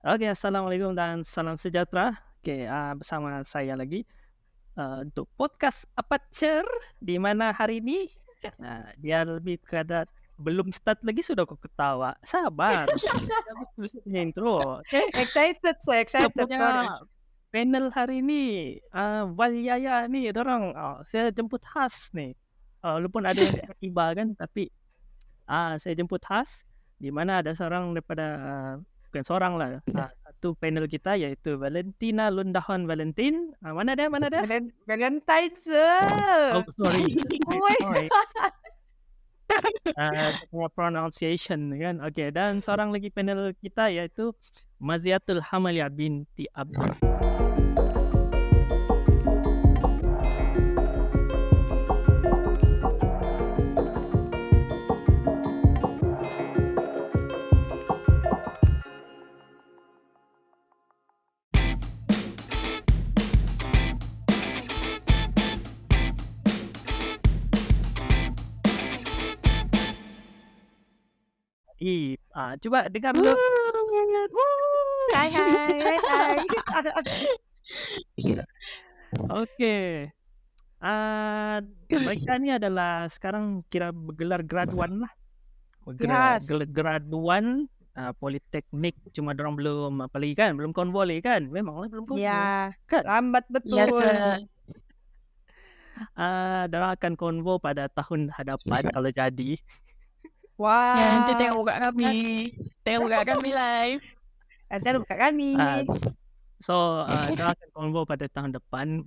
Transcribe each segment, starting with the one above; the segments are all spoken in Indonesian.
Oke, assalamualaikum dan salam sejahtera. Oke, bersama saya lagi untuk podcast Apacer di mana hari ini dia lebih kepada belum start lagi sudah kok ketawa. Sabar, habis dulu saya punya intro. Oke, Excited saya, kita excited, punya sorry. panel hari ini Walyaya nih, dorang saya jemput khas nih. Walaupun ada yang tiba kan, tapi saya jemput khas, di mana ada seorang daripada bukan seorang lah, satu panel kita yaitu Valentina Lundahan Valentin. Mana dia mana dia? Valentine, Oh, sir. sorry, Oi. sorry, punya pronunciation kan. Okey, dan seorang lagi panel kita yaitu Maziatul Hamalia binti Abdi. Coba dengar dulu. Hai, hai, hai. Okey, mereka ni adalah sekarang kira bergelar grad 1 lah. Yes. Grad 1 politeknik, cuma dorang belum apa lagi kan, belum konvo lagi kan? Memanglah belum konvo, Ya, kan? lambat Iya, betul. Kak. Dorang akan konvo pada tahun hadapan kalau jadi. Ya, nanti Wah, tengok kat kami. Tengok kat kami live. nanti ada buka kami. Ah, So, dorang akan konvo pada tahun depan.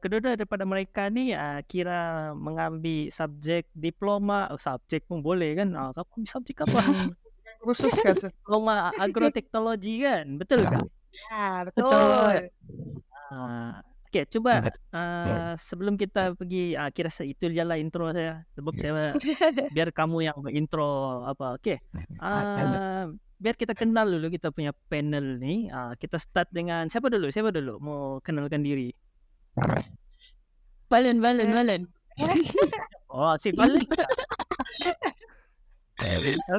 Kedua-dua daripada mereka ni kira mengambil subjek diploma, subjek pun boleh kan? Kau ambil subjek apa? Khusus kan, sir? Diploma agroteknologi kan? Betul tak? Ya, Betul. betul. Okey, cuba sebelum kita pergi, kira itu je lah intro saya. Sebab saya biar kamu yang intro apa, okey. Biar kita kenal dulu kita punya panel ni. Kita start dengan siapa dulu? Siapa dulu mau kenalkan diri? Balon, balon, balon. Oh, si Valen.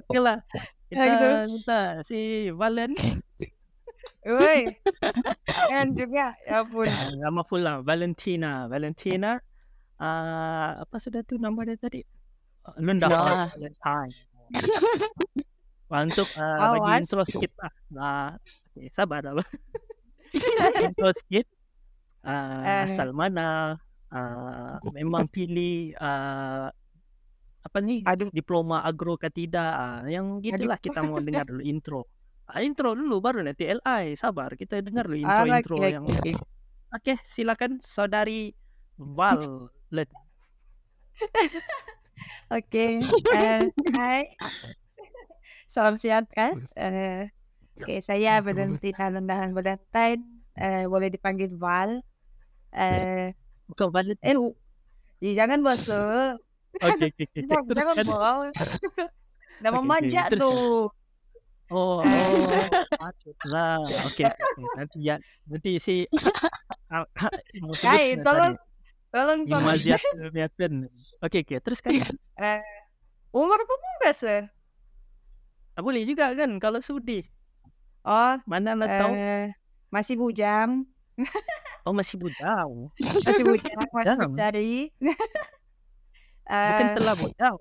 Okeylah. Kita minta si Valen. Oi, kan juga. Ya ampun. Nama full lah, Valentina. Valentina. Apa sudah tu nama dia tadi? Lundahan Valentine. Untuk bagi Awas. intro sikit lah. Okay, sabar lah. Intro sikit. Asal mana? Memang pilih apa ni? Aduh. Diploma agro ke tidak? Yang gitulah kita mau dengar dulu intro. Intro dulu baru nanti LI. Sabar, kita dengar dulu intro Oke, yang. Okey, silakan saudari Valen. Oke. Hai. Salam sejahtera. Oke, saya Valentina Lundahan Valentine. Boleh dipanggil Val. Bukan Valen. Jangan bosok. Okey. Jangan Teruskan. Val. Nama Okey, manja teruskan. tuh. Oh, patutlah. Okey. Nanti si mau sebut Hai, tolong Imaziat Miaten. Okey, teruskan. umur berapa sih? Boleh juga kan kalau sudi. Oh, Mana nak tahu? masih bujang. Oh, masih bujang. Masih bujang, masih Bujang. mencari. Bukan telah bujang.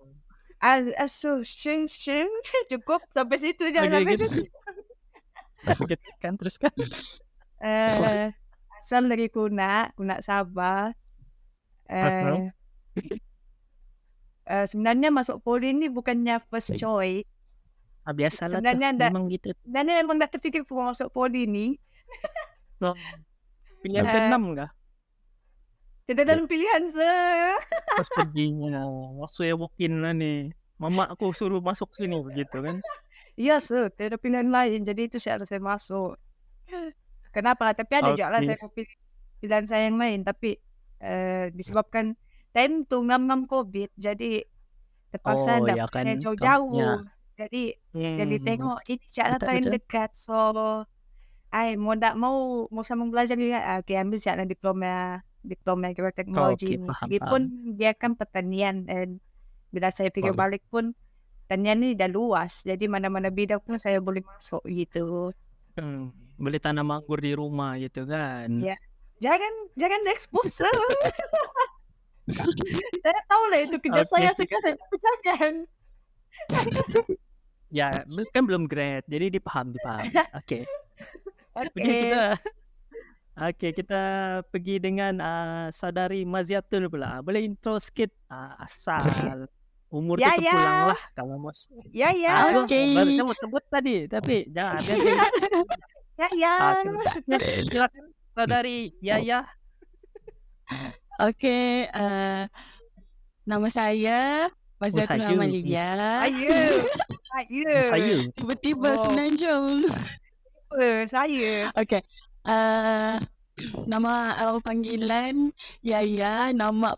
Cukup sampai situ Okey, jangan sampai gitu. situ. Teruskan. Asal dari Kuna Sabah. Sebenarnya masuk poli ini bukannya first choice. Biasalah Sebenarnya tu. Memang gitu. memang dah terfikir mau masuk poli ni. Pilihan ke-6 kah? Tidak dalam pilihan saya. Pas perginya waktu saya walk-in lah ni. Mama aku suruh masuk sini begitu kan. Iya, tidak ada pilihan lain. Jadi itu saya masuk. Kenapa? Tapi ada juga lah saya mau pilih pilihan saya yang lain. Tapi disebabkan time tu ngam-ngam COVID. Jadi terpaksa tidak kan, jauh-jauh. Jadi tengok ini cara paling dekat. So, mau tak mau sama belajar juga. Oke, ambil cara diploma agroteknologi ini. Meskipun dia kan pertanian. Dan bila saya pikir balik pun, pertanian ini dah luas. Jadi mana-mana bidang pun saya boleh masuk gitu. Boleh tanam anggur di rumah gitu kan. Ya. Jangan expose. Saya tahu lah itu kerja Oke. saya sekarang, tapi jangan. Ya, kan belum grade, jadi dipaham. Oke. Oke. Kita pergi dengan saudari Maziatul pula. Boleh intro sikit asal umur Ya, tutup ya. pulang lah kalau mau. Ya. Oke. Baru saya mau sebut tadi, tapi jangan. Ya. Silakan saudari Yaya. Oke, nama saya Maziatul saya. Amalia. Saya. Tiba-tiba Oh. senanjung. Saya. Oke, nama panggilan Yaya, nama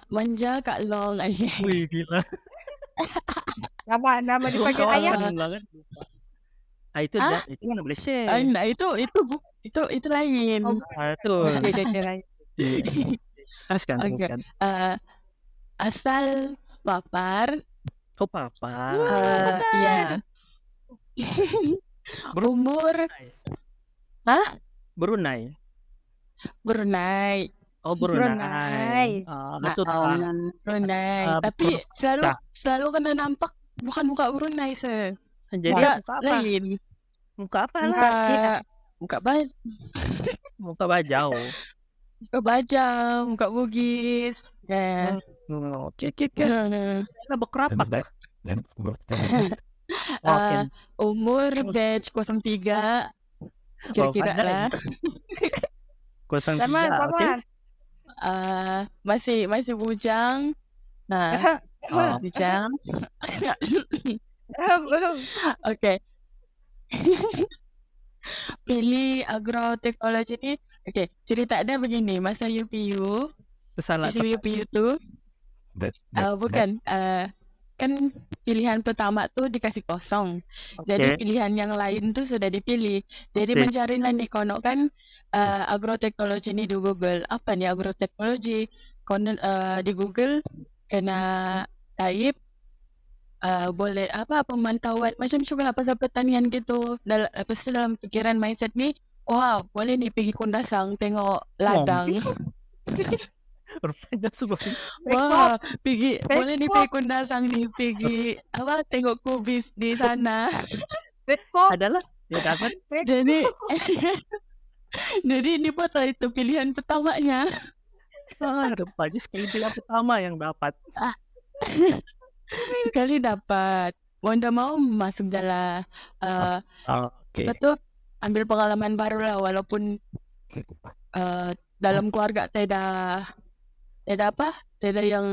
manja Kak Long. Wih, gila. Nama dipanggil Oh, ayah. Banget. Itu kan boleh share. Nah, itu lain. Itu. Teruskan. Oke. Asal Papar. Oh, Papa. Ya. Umur Brunei. Brunei. Oh, Brunei. Betul. Brunei. Tapi selalu kena nampak bukan muka Brunei, sir. Jadi Muka muka apa? lain. Muka apa? Muka bajau. Muka bajau, muka Bugis. Ya. Oke. Kita berkerapak. Umur batch 03. Kira-kira lah. 03. Sama. Oke. Masih bujang. Nah, bujang. Oke. Pilih agroteknologi ni. Oke, cerita dia begini. Masa UPU, Salah. isi UPU tu bukan kan pilihan pertama tu dikasih kosong. Jadi pilihan yang lain tu sudah dipilih. Jadi mencari lah nih kono kan agroteknologi ni di Google. Apa nih agroteknologi? Kono di Google kena type boleh pemantauan macam juga lah pasal pertanian gitu. Lepas tu dalam pikiran mindset ni, wah boleh nih pergi Kundasang tengok ladang. Rupanya sebab Wah, boleh nih pergi Kundasang nih, pergi tengok kubis di sana. adalah dia dapat. Jadi ini betul itu pilihan pertamanya. Rupanya sekali pilihan pertama yang dapat. Sekali dapat. Wanda mau masuk jalan. Betul, ambil pengalaman baru lah walaupun dalam keluarga tidak yang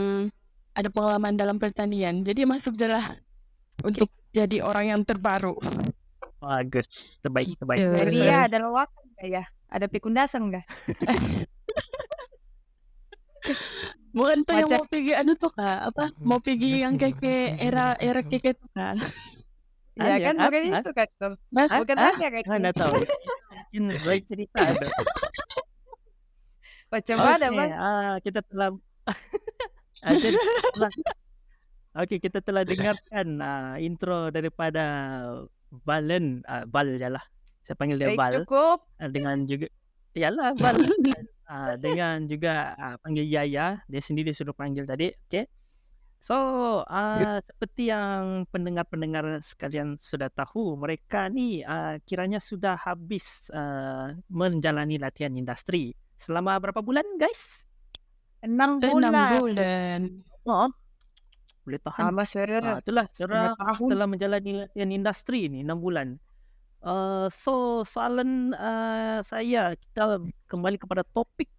ada pengalaman dalam pertanian. Jadi masuk jalan untuk jadi orang yang terbaru. Bagus, terbaik. Jadi ya ada lawatan ya? Ada Kundasang dah? Bukan tuh yang mau pergi tuh kak, mau pergi yang keke era keke tuh kan? Ya kan bukan itu kan tuh. Bukan ada kan? Mana tahu. Mungkin baik cerita ada. Macam mana bang? Kita telah kita telah dengarkan intro daripada Valen, Val je lah. Saya panggil dia Val. Cukup. Dengan juga, iyalah Val. Dengan juga panggil Yaya. Dia sendiri suruh panggil tadi. Okay. So, seperti yang pendengar-pendengar sekalian sudah tahu, mereka ni kiranya sudah habis menjalani latihan industri. Selama berapa bulan, guys? 6 bulan. Oh, boleh tahan. Itulah cara telah menjalani latihan industri ni 6 bulan. So soalan saya, kita kembali kepada topik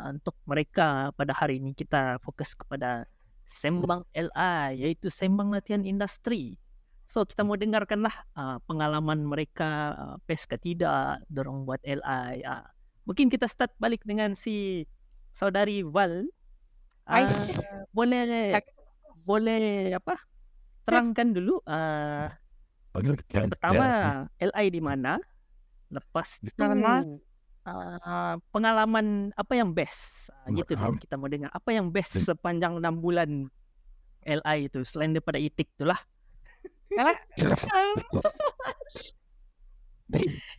untuk mereka pada hari ini. Kita fokus kepada Sembang LI, iaitu Sembang Latihan Industri. So kita mau dengarkanlah pengalaman mereka, PES ke tidak, dorong buat LI. Mungkin kita start balik dengan si saudari Val. Boleh terangkan dulu pertama LI di mana, lepas itu pengalaman apa yang best gitu dulu. Kita mau dengar apa yang best sepanjang 6 bulan LI itu selain daripada itik itulah.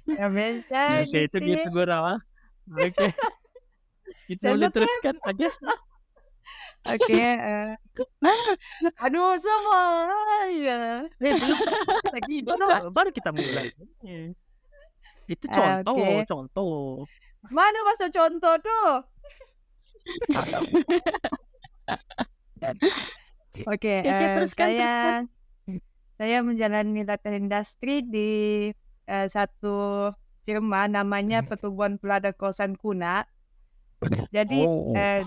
Ya biasa Oke, itu gitu ya. gitu gurau. Oke, kita boleh Selamat ya. teruskan aja. Oke, aduh semua ya. Belum lagi, baru kita mulai. Itu Oke. contoh. Mana masa contoh tuh? Oke, Oke, teruskan. saya menjalani latihan industri di satu firma namanya Pertubuhan Peladang Kawasan Kuna. Jadi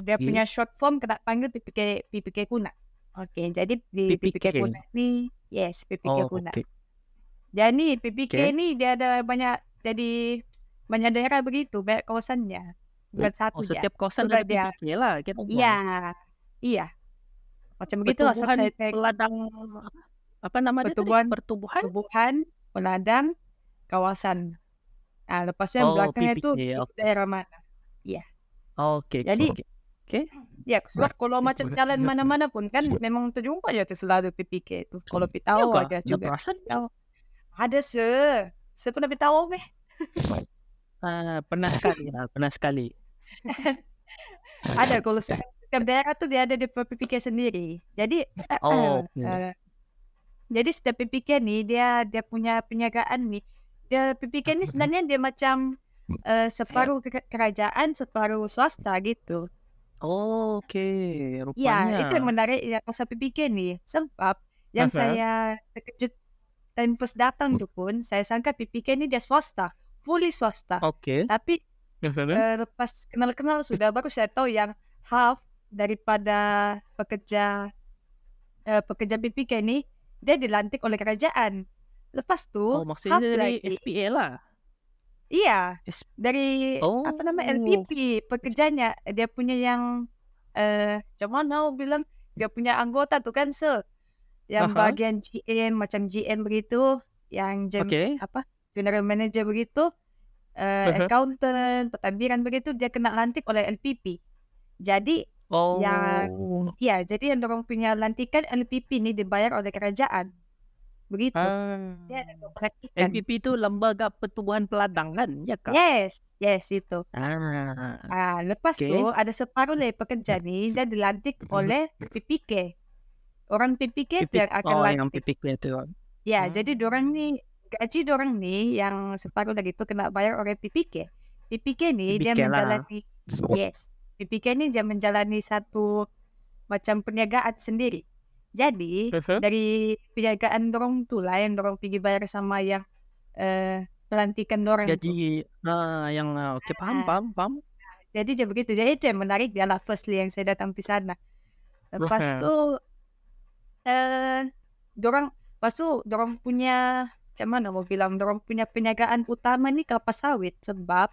dia punya short form kena panggil PPK Kuna. Oke, jadi di PPK PPK. Kuna ini, yes, PPK Kuna. Oke. Jadi PPK Oke. ini dia ada banyak daerah begitu, banyak kawasannya. Bukan satu aja. Setiap kawasan Coba ada PPK lah. Iya. Macam begitulah Pertubuhan saya take Peladang apa nama dia tadi? Pertubuhan Peladang Kawasan. Nah, lepasnya belakangnya itu PPK, di daerah mana. Iya. Oke. Jadi Oke. ya, sebab kalau macam jalan mana-mana pun kan memang terjumpa aja tuh selalu PPK itu. Kalau Pitao ada juga. Perasan? Ada pernah Pitao meh. Pernah sekali. Ada kalau setiap daerah tuh dia ada di PPK sendiri. Jadi jadi setiap PPK nih dia punya penjagaan nih. Dia PPK ini sebenarnya dia macam separuh kerajaan, separuh swasta gitu. Oke, Ya, rupanya. itu yang menarik ya pasal PPK nih. Sebab yang saya terkejut time first datang tuh pun, saya sangka PPK ini dia swasta, fully swasta. Oke. Tapi lepas kenal-kenal sudah baru saya tahu yang half daripada pekerja PPK ini dia dilantik oleh kerajaan. Lepas tuh maksudnya half dari lagi. SPA lah. Iya, dari LPP pekerjanya. Dia punya yang cuman mau bilang dia punya anggota tuh kan yang bagian GM macam GM begitu, yang general manager begitu, accountant, pentadbiran begitu dia kena lantik oleh LPP. Jadi jadi yang dorong punya lantikan LPP ini dibayar oleh kerajaan. Begitu. Dia ada perhatikan. LPP itu Lembaga Pertubuhan Peladang kan? Ya kak? Yes itu. Lepas tuh ada separuh lagi pekerja nih dia dilantik oleh PPK. Orang PPK itu yang akan lantik. Yang PPK itu. Ya, jadi gaji dorang nih yang separuh lagi itu kena bayar oleh PPK. PPK nih dia menjalani PPK ini dia menjalani satu macam perniagaan sendiri. Jadi dari penjagaan dorong tu lah yang dorong pergi bayar sama yang pelantikan dorang. Jadi yang paham. Jadi dia begitu. Jadi itu yang menarik dia lah firstly yang saya datang di sana. Lepas tu dorang punya macam mana mau bilang, dorang punya penjagaan utama ni kelapa sawit sebab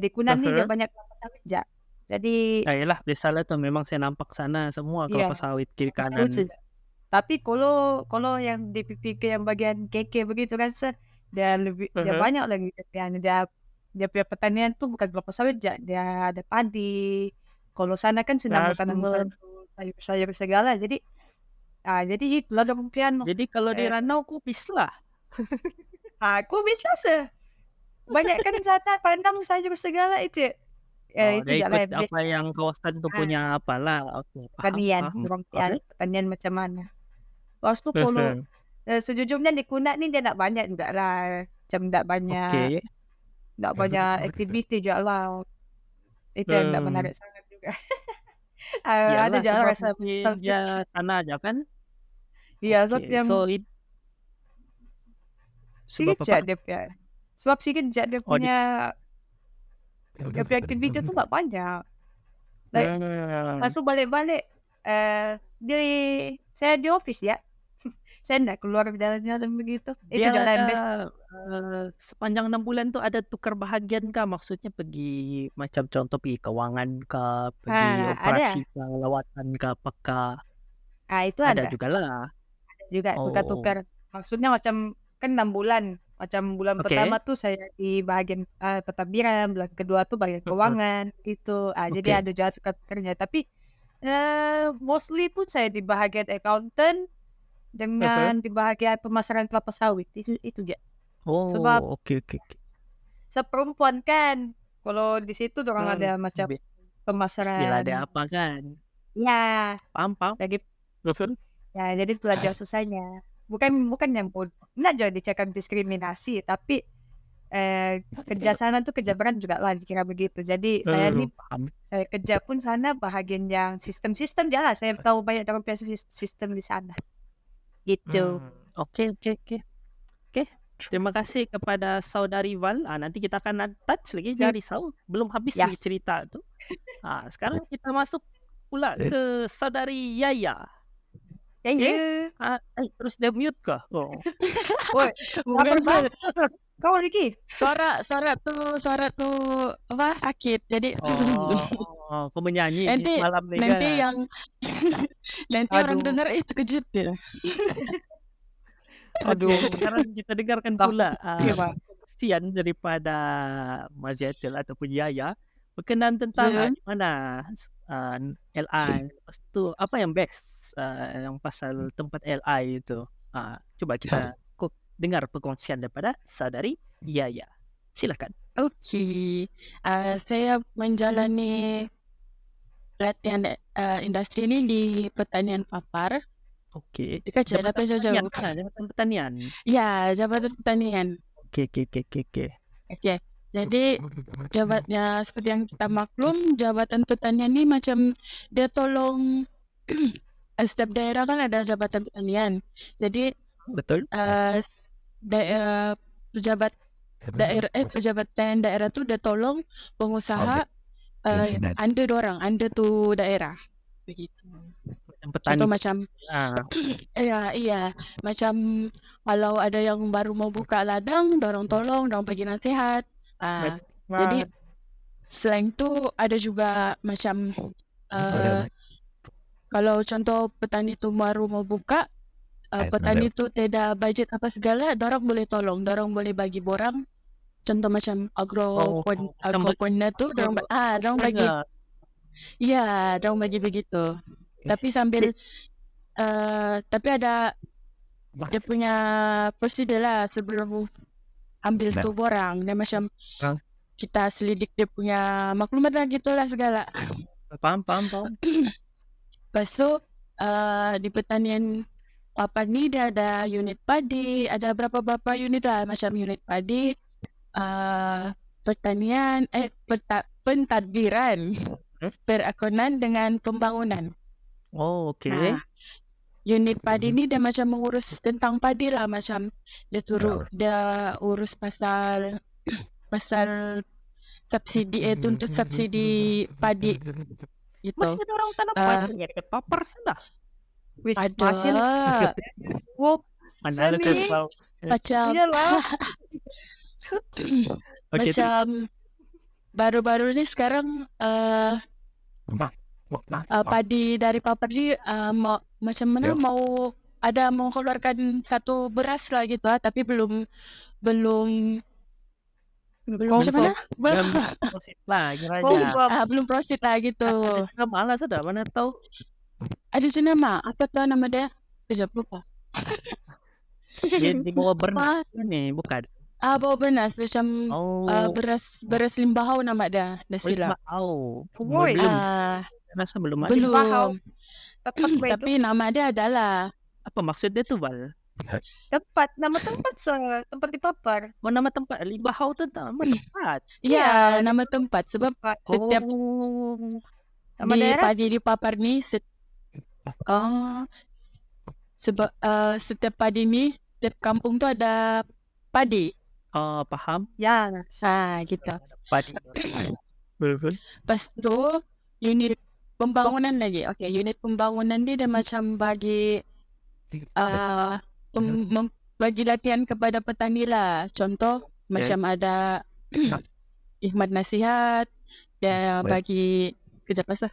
di Kunan ni dia banyak kelapa sawit je. Jadi yalah biasalah tuh memang saya nampak sana semua kelapa sawit kiri kanan. Tapi kalau yang di PPK yang bagian KK begitu kan dia banyak lagi dia punya pertanian tuh bukan kelapa sawit je, dia ada padi. Kalau sana kan senang bertanam sayur-sayur segala. Jadi itulah dorang pian. Jadi kalau di Ranau kubis lah. Kubis lah banyak kan sana tanam sayur segala itu. Itu dia jalan ikut apa yang kawasan tu punya apalah. Pertanian macam mana. Lepas tu kalau sejujurnya di Kunak ni dia nak banyak juga lah. Macam tak banyak aktiviti juga lah. Itu yang tak menarik sangat juga. Ada jalan rasa dia tanah aja kan. Iya, sikit je dia punya. Sebab sikit je dia punya aktiviti tu tak banyak. Lepas tu balik-balik saya di office ya. Saya nak keluar jalan-jalan begitu. Itu jalan best. Sepanjang 6 bulan tu ada tukar bahagian kah? Maksudnya pergi macam contoh pergi kewangan kah, pergi operasi kah, lawatan kah, apakah? Itu ada juga lah. Ada juga tukar-tukar. Maksudnya macam kan 6 bulan. Macam bulan pertama tuh saya di bagian pentadbiran, bulan kedua tuh bagian keuangan gitu. Jadi ada juga tukar-tukarnya. Tapi mostly pun saya di bagian accountant dengan di bagian pemasaran kelapa sawit. Itu aja. Sebab Oh, okey. seperempuan kan. Kalau di situ dorang ada macam Biar pemasaran. ada apa kan. Ya, Paham. lagi Betul. ya jadi itu aja susahnya. Bukan yang enggak jadi dicakap diskriminasi, tapi kerja sana tuh kerja berat juga lah dikira begitu. Jadi saya Paham. saya kerja pun sana bahagian yang sistem dia lah. Saya tahu banyak dalam sistem di sana. Gitu. Oke. Terima kasih kepada Saudari Val. Nanti kita akan touch lagi dari Sau. Belum habis lagi cerita tu. Sekarang kita masuk pula ke Saudari Yaya. Terus dia mute kah? Oh. Woi, Bukan, kau lagi? Suara tu apa sakit. Jadi Kau menyanyi nanti malam ni nanti kan? yang nanti orang dengar terkejut dia. Aduh. Sekarang kita dengarkan pula kesian daripada Maziatul ataupun Yaya berkenaan tentang mana LI. Lepas tu apa yang best yang pasal tempat LI itu. Cuba kita dengar perkongsian daripada Saudari Yaya. Silakan. Okey. Saya menjalani pelatihan industri ni di Pertanian Papar. Okey. Dekat je, dapat jauh-jauh. Jabatan Pertanian. Ya, Jabatan Pertanian. Okey. Okey. Jadi jabatnya seperti yang kita maklum, Jabatan Pertanian ni macam dia tolong setiap daerah kan ada Jabatan Pertanian. Jadi betul. Pejabatan daerah tu dia tolong pengusaha under tu daerah. Begitu. Petani. Contoh macam iya, macam kalau ada yang baru mau buka ladang, dorang tolong, dorang bagi nasihat. Jadi selain tu ada juga macam kalau contoh petani tu baru mau buka, petani tu tiada budget apa segala, dorang boleh tolong, dorang boleh bagi borang. Contoh macam agropreneur tu dorang bagi. Ya, dorang bagi begitu. Tapi sambil tapi ada dia punya prosedur lah sebelum ambil tu borang. Dia macam kita selidik dia punya maklumat lah gitulah segala. Paham. Lepas tu di Pertanian Papar ni dia ada unit padi, ada berapa unit lah, macam unit padi, pertanian, pentadbiran, perakunan dengan pembangunan. Oh, okey. Unit padi ni dia macam mengurus tentang padi lah, macam dia urus pasal subsidi tuntut subsidi padi gitu. Masih ada orang tanam padi dekat Papar sana. Ada. Mana ada tahu. Macam macam baru-baru ni sekarang padi dari Papar ni macam mana mau keluarkan satu beras lah gitu tapi belum macam mana? Belum prosit lah kiranya. Belum prosit lah gitu. Malas ada mana tahu. Ada je nama. Apa tu nama dia? Kejap lupa. Dia di bawah bernas ni bukan? Bawah bernas macam beras limbahau nama dia. Dah silap. Belum. Rasa belum ada. Belum. Tapi nama dia adalah. Apa maksud dia tu, Val? Nama tempat di Papar. Nama tempat limbahau tu nama tempat. Ya, nama tempat sebab setiap padi di Papar ni sebab setiap padi ni setiap kampung tu ada padi. Faham? Ya. Gitu. Padi. Betul. Lepas tu unit pembangunan lagi. Okey, unit pembangunan ni dia macam bagi bagi latihan kepada petani lah. Contoh macam ada khidmat nasihat, dia bagi kejap pasal.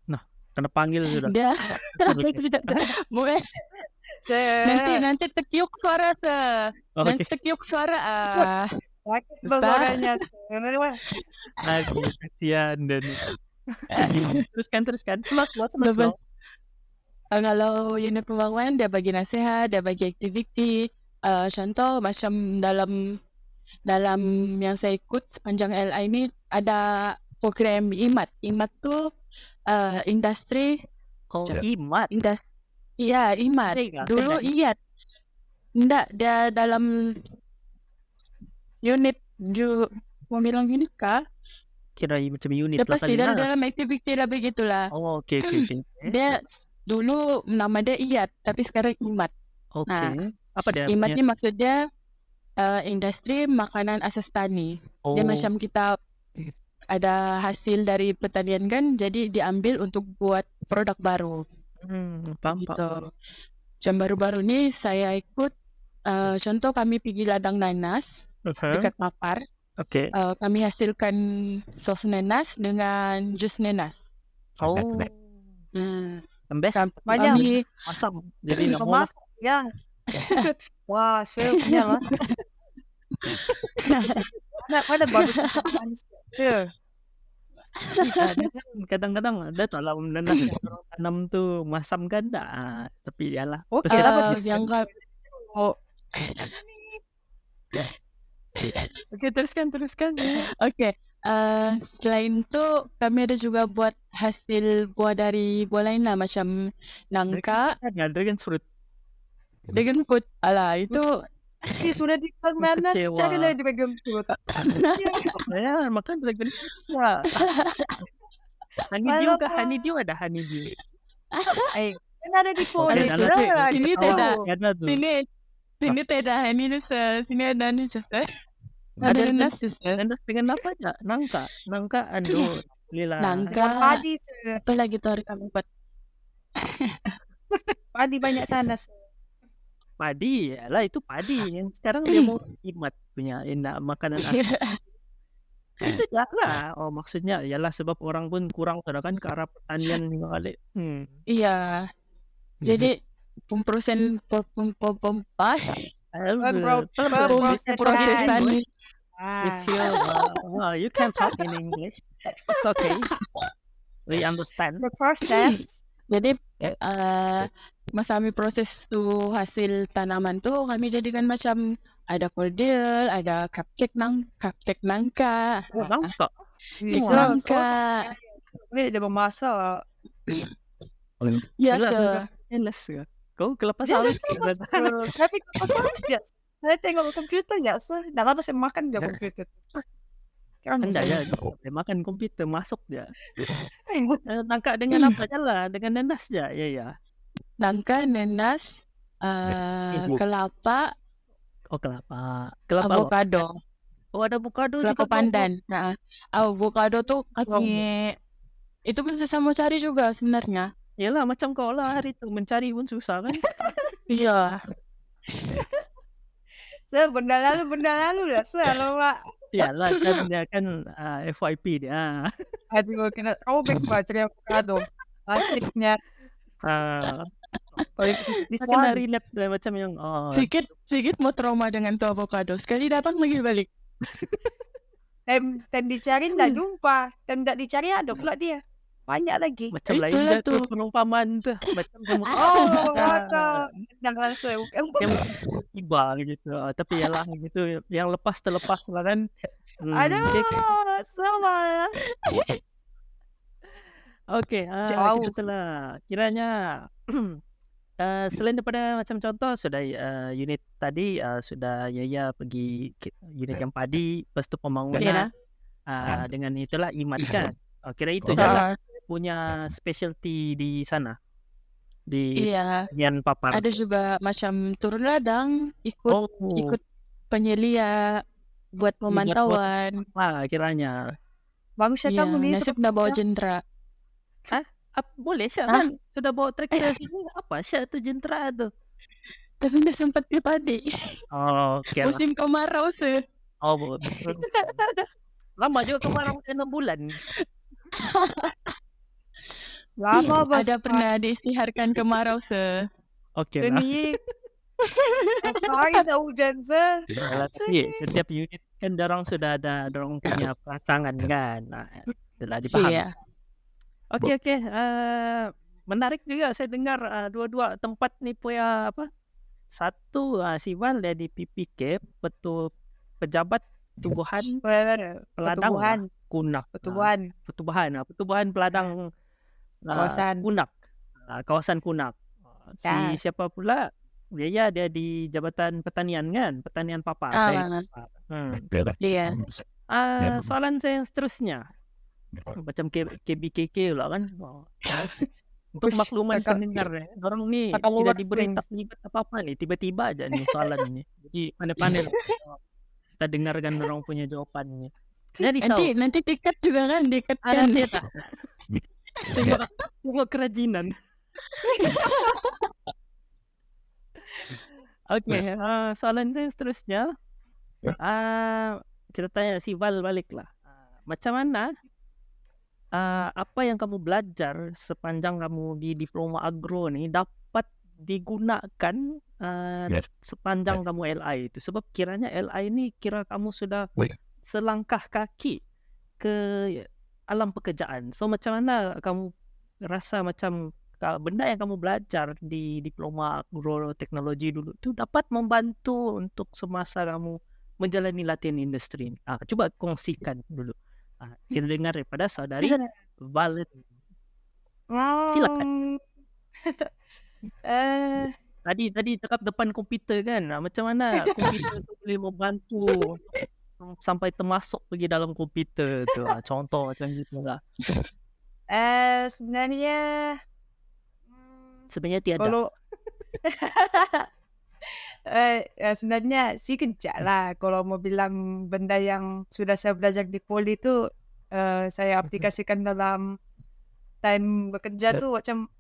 Nah, kena panggil sudah. Dia boleh. Nanti terkiuk suara nanti terkiuk suara suaranya. Aduh, kasihan dan teruskan. Slow. Kalau unit pembangunan dia bagi nasihat, dia bagi aktiviti. contoh macam dalam yang saya ikut sepanjang LI ini ada program IMAT. IMAT tu industri Oh, Jap. IMAT. Iya, IMAT. Iya, Dulu kedai. IAT. Enggak, dia dalam unit mau bilang unit kah? Kira macam unit Dia lah pasti kali. dalam aktiviti dah begitulah. Oh, okey. Dia dulu nama dia IAT, tapi sekarang IMAT. Okey. Apa dia IMAT punya? ni maksudnya industri makanan asas tani. Dia Oh, macam kita ada hasil dari pertanian kan, jadi diambil untuk buat produk baru faham. gitu. Macam baru-baru ni saya ikut contoh kami pergi ladang nanas dekat Papar. Okey. Kami hasilkan sos nanas dengan jus nanas. Oh, best. Banyak. Kami Masam. Jadi nak Masak ya. Wah, punya lah. Mana bagus manis. Ya. Kadang-kadang ada tak lah nanas yang orang tanam tu masam kan tak. Tapi yalah. Okey lah bagus. yang Okey, teruskan. Okey. Selain tu kami ada juga buat hasil buah dari buah lain lah macam nangka, Dragon fruit. dragon fruit. Alah itu Ini sudah dibilang nanas, Kecewa. carilah dragon fruit. Ya, makan dragon fruit lah. Honeydew kah? Honeydew ada honeydew. Kan ada di pohon Okey, itu dalam lah. sini Gitu. tak ada. Ada tu. Sini tak ada ini sini ada ni juga. Ada Ada nanas juga. nanas dengan apa aja? Nangka aduh. Lila. Nangka. Padi, Apa lagi tu hari kami buat? padi banyak sana. Padi, lah itu padi. Yang sekarang dia mau IMAT punya enak makanan asli. Itu je lah. Oh, maksudnya ialah sebab orang pun kurang kan ke arah pertanian ni balik. Iya. Jadi pemprosesan Pemprosesan. If you can talk in English, it's okay. We understand. The process. Jadi masa kami proses tu hasil tanaman tu kami jadikan macam ada cordial, ada cupcake nangka. Oh, nangka. Nangka. Ini dia memasak. Ya, Endless ke? Kau kelapa sawit ke? Tapi kelapa sawit je. Saya tengok komputer je. So, dah lama saya makan je komputer. Anda ya, dia makan komputer masuk je. Nangka dengan apa je lah, dengan nanas je. Ya. Nangka, nanas, kelapa, Kelapa. avocado. Oh, ada avocado kelapa juga. pandan. Nah, avocado tu kami itu pun susah mau cari juga sebenarnya. Yalah, macam kau lah hari tu mencari pun susah kan? Iya. Benda lalu lah. Alamak. Yalah, kan FYP dia. Aduh, kena throwback cari avocado. Asiknya. Dia kena relate macam yang Sikit mau trauma dengan tu avocado. Sekali datang lagi balik. Time dicari tak jumpa. Time tak dicari ada pula dia. Banyak lagi. macam lain dah tu perumpamaan tu. Macam kamu Jangan rasa yang tiba gitu. Tapi yalah gitu, yang terlepas lah kan. Aduh, sama. Okey, kita lah. Kiranya selain daripada macam contoh sudah unit tadi sudah Yaya pergi unit yang padi, lepas tu pembangunan dengan itulah IMAT kan. Kira itu je lah punya specialty di sana. Di bagian Papar. Ada juga macam turun ladang, ikut penyelia, buat pemantauan. Kiranya. Bangsa kamu ni nasib nak bawa jentera. Boleh Syah kan? Sudah bawa traktor sini. Apa Syah tu jentera tu? Tapi dah sempat ke padi. Okay lah. Musim kemarau se. Betul. Lama juga kemarau 6 bulan. Lama bos. Ada pernah diisytiharkan kemarau se. Okey lah. Ini hari dah hujan se. Setiap unit kan dorang sudah ada dorang punya perancangan kan. Telah dipahami. Okey. Menarik juga saya dengar dua-dua tempat ni punya Satu, si Val jadi PPK, pejabat Pertubuhan Peladang pertumbuhan Kunak. pertumbuhan Peladang kawasan Kunak. Kawasan Kunak. ya. Si siapa pula? Dia di Jabatan Pertanian kan? Pertanian Papa. Iya. Soalan saya yang seterusnya. Macam KBKK pula kan. Untuk Ush, makluman kakak- pendengar orang ni kakak tidak luar diberi string. terlibat apa-apa nih, tiba-tiba aja nih soalan ni. Jadi pandai-pandai lah. Kita dengarkan orang punya jawabannya. Jadi Nanti tiket juga kan diikatkan. ada tak? Tengok kerajinan. Okey, soalan saya seterusnya. Kita tanya si Val balik lah. Macam mana apa yang kamu belajar sepanjang kamu di diploma agro ni dapat digunakan sepanjang kamu LI itu? Sebab kiranya LI ni kira kamu sudah selangkah kaki ke alam pekerjaan. So macam mana kamu rasa macam benda yang kamu belajar di diploma agroteknologi dulu tu dapat membantu untuk semasa kamu menjalani latihan industri ni? Cuba kongsikan dulu. Kita dengar daripada saudari Val. Silakan. Tadi cakap depan komputer kan, macam mana komputer tu boleh membantu sampai termasuk pergi dalam komputer tu. Contoh macam gitu lah. Sebenarnya tiada. kalau sebenarnya sih kejap lah. Kalau mau bilang benda yang sudah saya belajar di poli tu saya aplikasikan dalam time bekerja tu macam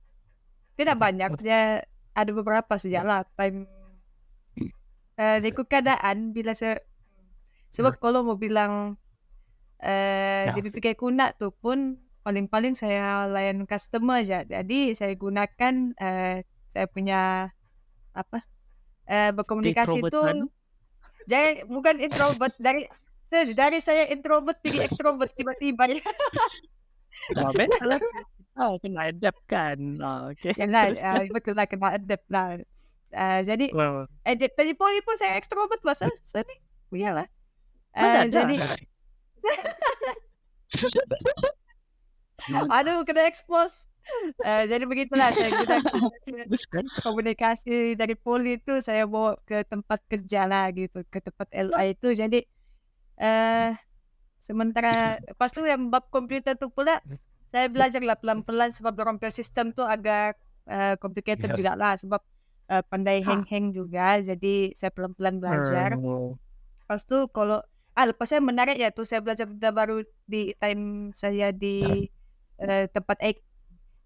tidak banyak. Dia ada beberapa saja lah time ikut keadaan bila saya, sebab kalau mau bilang di PPK Kunak tu pun paling-paling saya layan customer je. Jadi saya gunakan saya punya berkomunikasi Introvert tu kan? Jadi bukan introvert, dari saya introvert jadi extrovert tiba-tiba. Betul lah. Kena adapt kan. Okay. Betul lah, kena adapt lah. Jadi adapt tadi poli pun saya extrovert pasal saya ni puyalah. Jadi aduh, kena expose. Jadi begitulah saya gunakan komunikasi dari poli itu saya bawa ke tempat kerja lah gitu, ke tempat LI itu. Jadi sementara lepas tu yang bab komputer tu pula saya belajar lah pelan-pelan sebab dorang punya sistem tu agak complicated juga lah, sebab pandai hang juga. Jadi saya pelan-pelan belajar. Lepas tu kalau lepas saya menarik ya tu saya belajar benda baru di time saya di tempat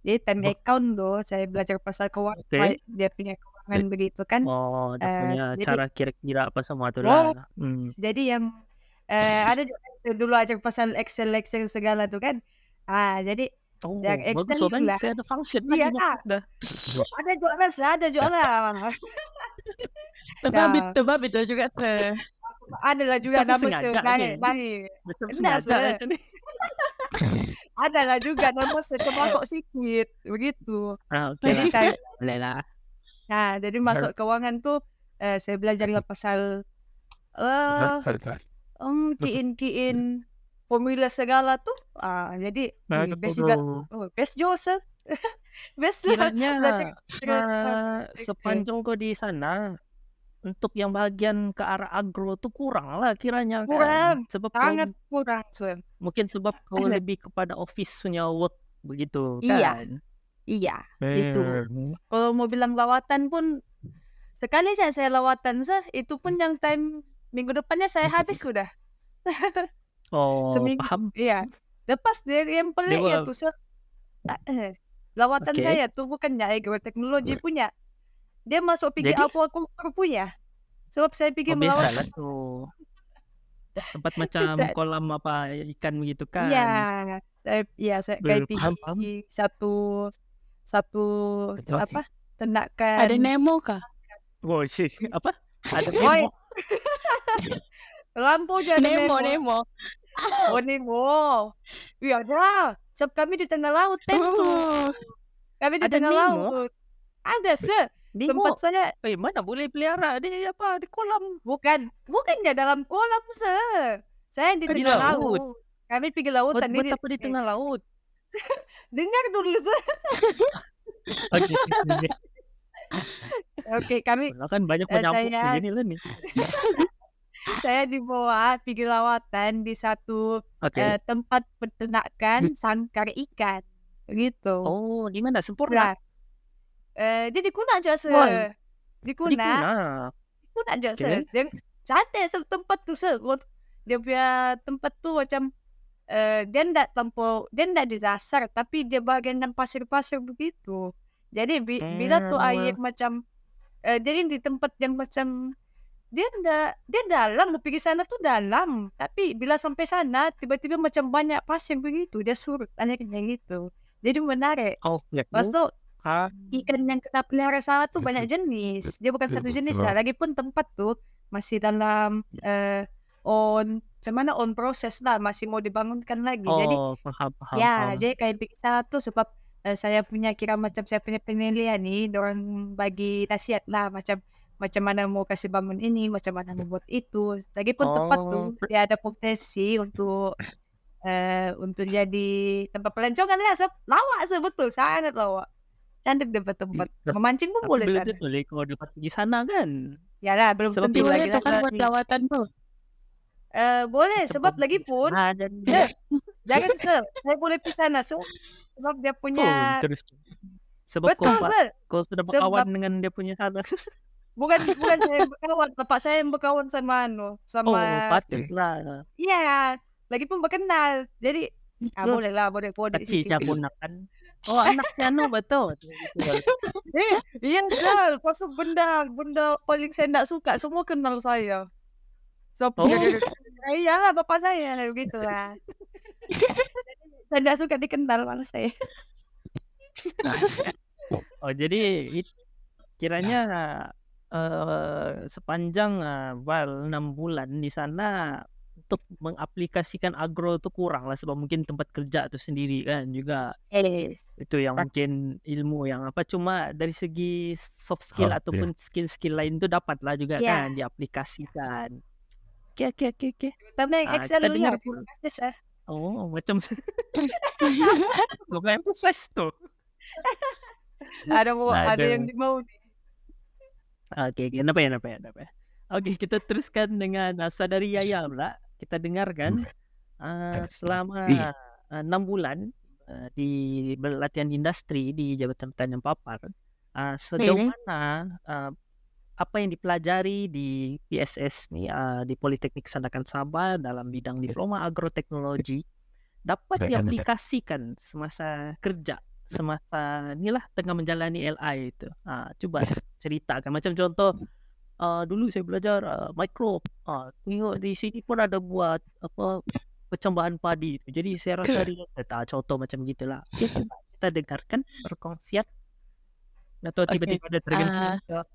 jadi time account tu saya belajar pasal keuangan, dia punya keuangan begitu kan. Dia punya cara kira-kira apa semua tu lah. Jadi yang ada juga saya dulu ajar pasal Excel segala tu kan. Jadi yang Excel bagus, saya ada function lagi dah. Ada juga lah. Tebab itu juga ada lah juga nama naik. Sengaja ni. Ada lah juga nama saya termasuk sikit begitu. Okay. Boleh lah. Jadi masuk keuangan tu saya belajar pasal kiin formula segala tu. Jadi best juga. Best Jose. Best kiranya sepanjang kau di sana untuk yang bahagian ke arah agro tu kurang lah kiranya kan. Sebab sangat kurang. Mungkin sebab kau lebih kepada office punya work begitu kan. Iya itu. Kalau mau bilang lawatan pun sekali saya lawatan itu pun yang time minggu depannya saya habis sudah. Seminggu. Paham. Iya. Lepas dia yang pelik ya tu lawatan saya tu bukannya agroteknologi punya. Dia masuk pergi aquaculture punya. Sebab saya pergi melawat. Biasalah tu. Tempat macam kolam apa ikan begitu kan. Saya pergi satu ternakan. Ada Nemo kah? Apa? Ada Nemo. Lampu je ada Nemo. Nemo. Ya dah. Sebab kami di tengah laut tu. Kami di tengah laut. Ada Tempat Nemo. saya Mana boleh pelihara di kolam. bukannya dalam kolam, Sir. Saya di Di tengah laut. laut. Kami pergi lautan ini. Betapa di tengah laut. Dengar dulu, Sir. Oke. Oke, kami Kan banyak penyambung saya begini lah nih. saya dibawa pergi lawatan di satu Oke. tempat peternakan sangkar ikan. Begitu. Oh, di mana? Sempurna. Nah, dia di Kuna aja, Sir. Woi. Di Di Kuna. Kuna. Kuna aja, Oke. Sir. Dan cantik tempat tuh, Sir. Dia punya tempat tuh macam dia ndak di dasar, tapi dia bagian dan pasir-pasir begitu. Jadi bila tuh air macam jadi di tempat yang macam dia dalam, mau pergi sana tuh dalam, tapi bila sampai sana tiba-tiba macam banyak pasir begitu, dia surut airnya gitu. Jadi menarik. Oh, ya. Pas tuh Ah, ikan yang kita pelihara sana tuh banyak jenis. Dia bukan satu jenis lah. Lagipun tempat tuh masih dalam on proses lah, masih mau dibangunkan lagi. Jadi paham. ya, jadi kayak pergi sana tuh sebab saya punya penilaian nih, dorang bagi nasihat lah macam mana mau kasih bangun ini, macam mana mau buat itu. Lagipun tempat tuh dia ada potensi untuk jadi tempat pelancongan lah, lawak betul, sangat lawak. Cantik dapat tempat. Memancing pun boleh belum sana. tentu lah kalau dapat pergi sana kan. Ya lah, belum Sebab tentu Boleh lagi tuh kan buat lawatan tuh. boleh, sebab lagi pun jangan, Sir. Saya boleh pergi sana, Sir. Sebab dia punya terus. Sebab betul, Sir. kau sudah berkawan dengan dia punya sana. Bukan saya berkawan, bapak saya yang berkawan sama patutlah. Iya, lagi pun berkenal. Jadi boleh Kecil capunakan. Anak si Anu betul. Iya, Sir. Pasal benda paling saya tidak suka, semua kenal saya. So, iyalah bapak saya begitulah. Saya tidak suka dikenal malah saya. Jadi kiranya sepanjang 6 bulan di sana untuk mengaplikasikan agro itu kurang lah, sebab mungkin tempat kerja itu sendiri kan juga. Itu yang mungkin ilmu yang cuma dari segi soft skill ataupun skill lain itu dapat lah juga kan diaplikasikan. Oke. Tapi yang Excel lu ya, macam lo kayak emphasize tuh. Ada yang dimau nih. Oke, kenapa ya? Oke, kita teruskan dengan Saudari Yaya pula. Kita dengarkan selama 6 bulan di latihan industri di Jabatan Pertanian Papar, sejauh mana apa yang dipelajari di PSS nih, di Politeknik Sandakan Sabah dalam bidang diploma agroteknologi dapat diaplikasikan semasa kerja, semasa inilah tengah menjalani LI itu. Coba ceritakan, macam contoh dulu saya belajar mikrob, tengok di sini pun ada buat percambahan padi itu. Jadi saya rasa dia contoh macam gitulah. Kita dengarkan perkongsian atau tiba-tiba ada tergantung.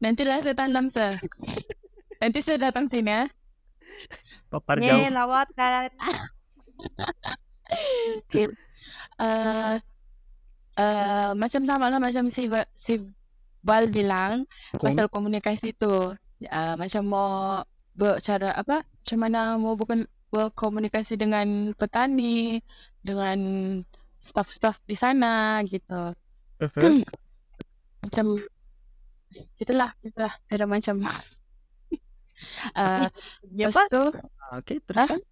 Nantilah saya tanam, Sir. Nanti saya datang sini ya. Papar jauh. Lawatan. Macam sama lah, macam si Bal bilang pasal komunikasi tu, macam mau bercara macam mana mau berkomunikasi dengan petani, dengan staff di sana gitu. Macam gitulah ada macam lepas tu Oke, teruskan.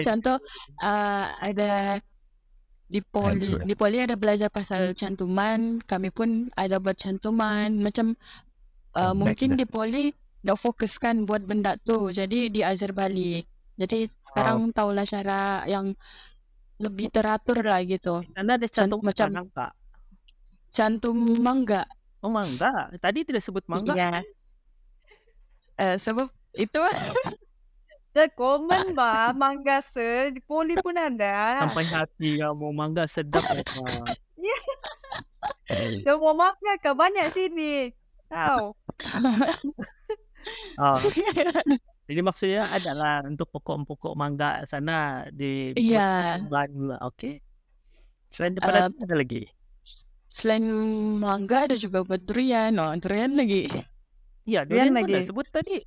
Contoh ada di poli ada belajar pasal cantuman, kami pun ada buat cantuman macam mungkin di poli dah fokuskan buat benda tu, jadi diajar balik. Jadi sekarang tahulah cara yang lebih teratur lah gitu. Anda ada cantum macam Pak? Cantum mangga. Oh, mangga. Tadi tidak sebut mangga. Iya. Sebab itu komen bah mangga di poli pun ada. Sampai hati mau mangga sedap Semua mangga ke banyak sini. Tahu. Jadi maksudnya adalah untuk pokok-pokok mangga sana di Iya. Bandung. Oke. Selain daripada itu ada lagi? Selain mangga ada juga buat durian. Oh, durian lagi. Iya, Durian durian mana lagi. sebut tadi?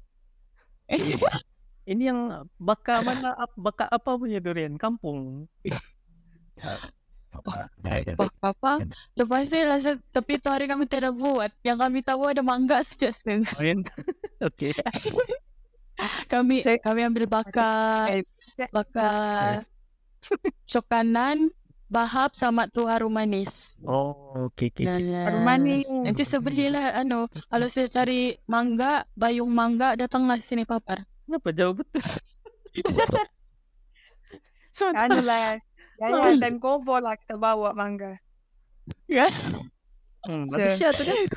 Ini yang baka mana? Baka apa punya durian? Kampung. Apa? Lepas itu rasa, tapi itu hari kami tidak buat. Yang kami tahu ada mangga saja. Oke. Kami ambil baka cok kanan, bahap sama tuh harum manis. Oh, oke. Harum manis. Nanti sebelilah kalau saya cari mangga, bayung mangga, datanglah sini papar. Kenapa jauh betul? Ano lah. Gaya time combo lah kita bawa mangga. Ya. Bagus ya tuh deh.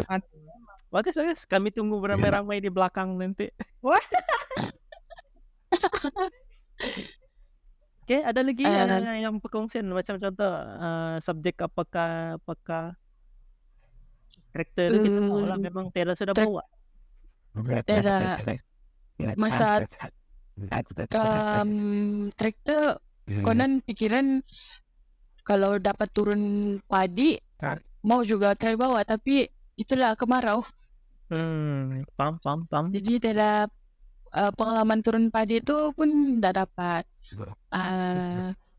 Bagus. Kami tunggu beramai-ramai di belakang nanti. Wah. Oke, ada lagi yang perkongsian macam contoh subjek apakah karakter kita bawa lah memang Tera sudah bawa. Tera masa traktor konon pikiran kalau dapat turun padi mau juga try bawa, tapi itulah kemarau. Pam. Jadi tidak pengalaman turun padi itu pun tidak dapat.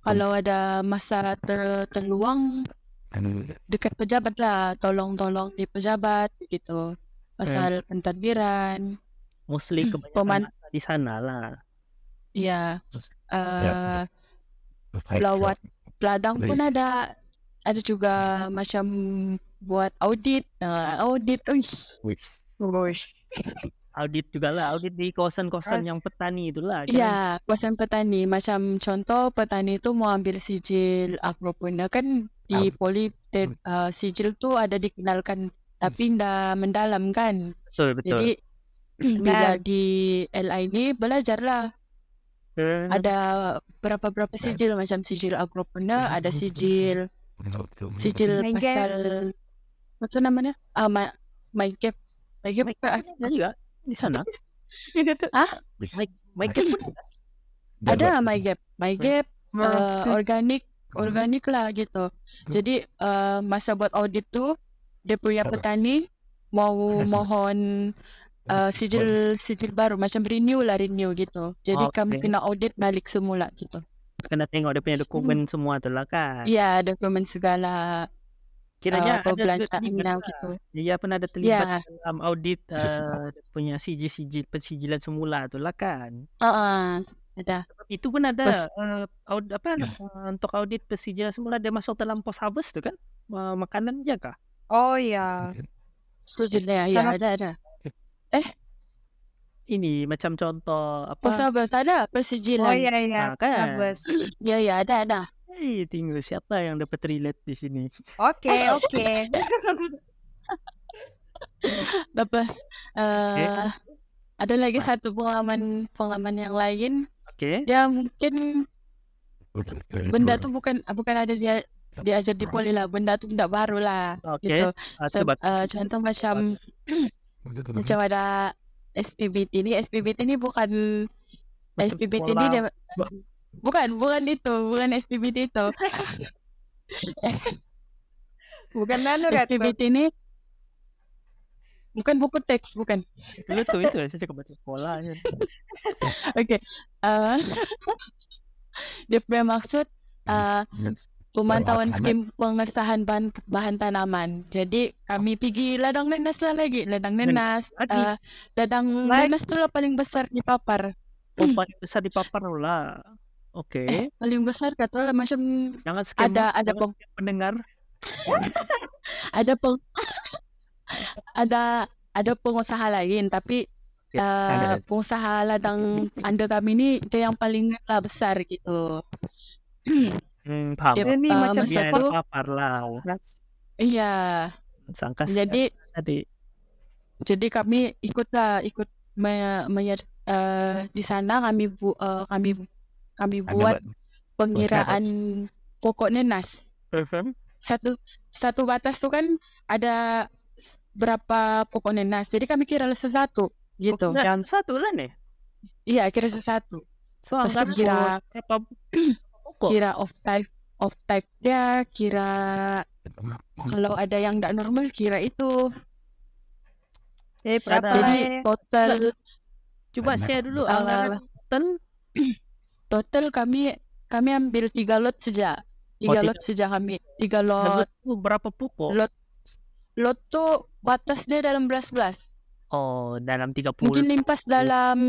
Kalau ada masa terluang dekat pejabat lah, tolong di pejabat gitu, pasal pentadbiran. Mostly kebanyakan di sana lah. Iya. Pelawat peladang pun ada juga macam buat audit. Audit, Audit juga lah, audit di kawasan-kawasan yang petani itulah. Iya, kawasan petani. Macam contoh petani itu mau ambil sijil agropreneur kan di poli sijil tuh ada dikenalkan tapi ndak mendalam kan. Betul. Jadi bila di LI ini belajarlah. Ada berapa sijil macam sijil agropreneur, ada sijil pasal apa namanya? MyGap juga di sana. MyGap pun ada MyGap organik lah gitu. Jadi masa buat audit tuh dia punya petani mau mohon sijil baru macam renew gitu. Jadi kami kena audit balik semula gitu. Kena tengok dia punya dokumen semua tu lah kan. Iya, dokumen segala kiranya perbelanjaannya gitu. Iya, pernah ada terlibat dalam audit punya pensijilan semula tu lah kan. Ada. Itu pun ada untuk audit pensijilan semula dia masuk dalam post harvest tu kan? Makanan je kah? Oh ya. Sijilnya ya ada. Ini macam contoh apa? Post harvest ada persijilan. Oh iya. Kan? Ya ada. Tinggal siapa yang dapat relate di sini. Oke. Bapak ada lagi satu pengalaman yang lain. Dia mungkin benda tuh bukan ada dia diajar di poli lah, benda tuh benda baru lah gitu. Contoh macam ada SPBT ini bukan SPBT ini dia bukan SPBT itu. Bukan SPBT ini bukan buku teks, bukan. Itu saya cakap baca sekolah aja. Oke. Dia punya maksud pemantauan skim pengesahan bahan tanaman. Jadi kami pergi ladang nenas lah lagi. Ladang nenas tu lah paling besar di Papar. Paling besar di Papar lah. Oke. Paling besar kata lah macam jangan skim ada pendengar. ada pengusaha lain tapi pengusaha ladang anda kami ni dia yang paling lah besar gitu. Paham. Ini macam satu Papar lah. Iya. Sangkas. Jadi kami ikut di sana kami buat pengiraan pokok nenas. Satu batas tu kan ada berapa pokok nenas. Jadi kami kira satu gitu. Yang satu lah nih. Iya, kira sesatu. So Lepas tu anggaran kira berapa pokok? kira off type dia, kira kalau ada yang tak normal kira itu. Jadi berapa Ada. lah Jadi ya? total Coba share dulu anggaran total. total kami ambil 3 lot saja. 3 lot saja kami. 3 lot. Itu berapa pokok? Lot tu batas dia dalam 11. Oh, dalam 30. Mungkin limpas dalam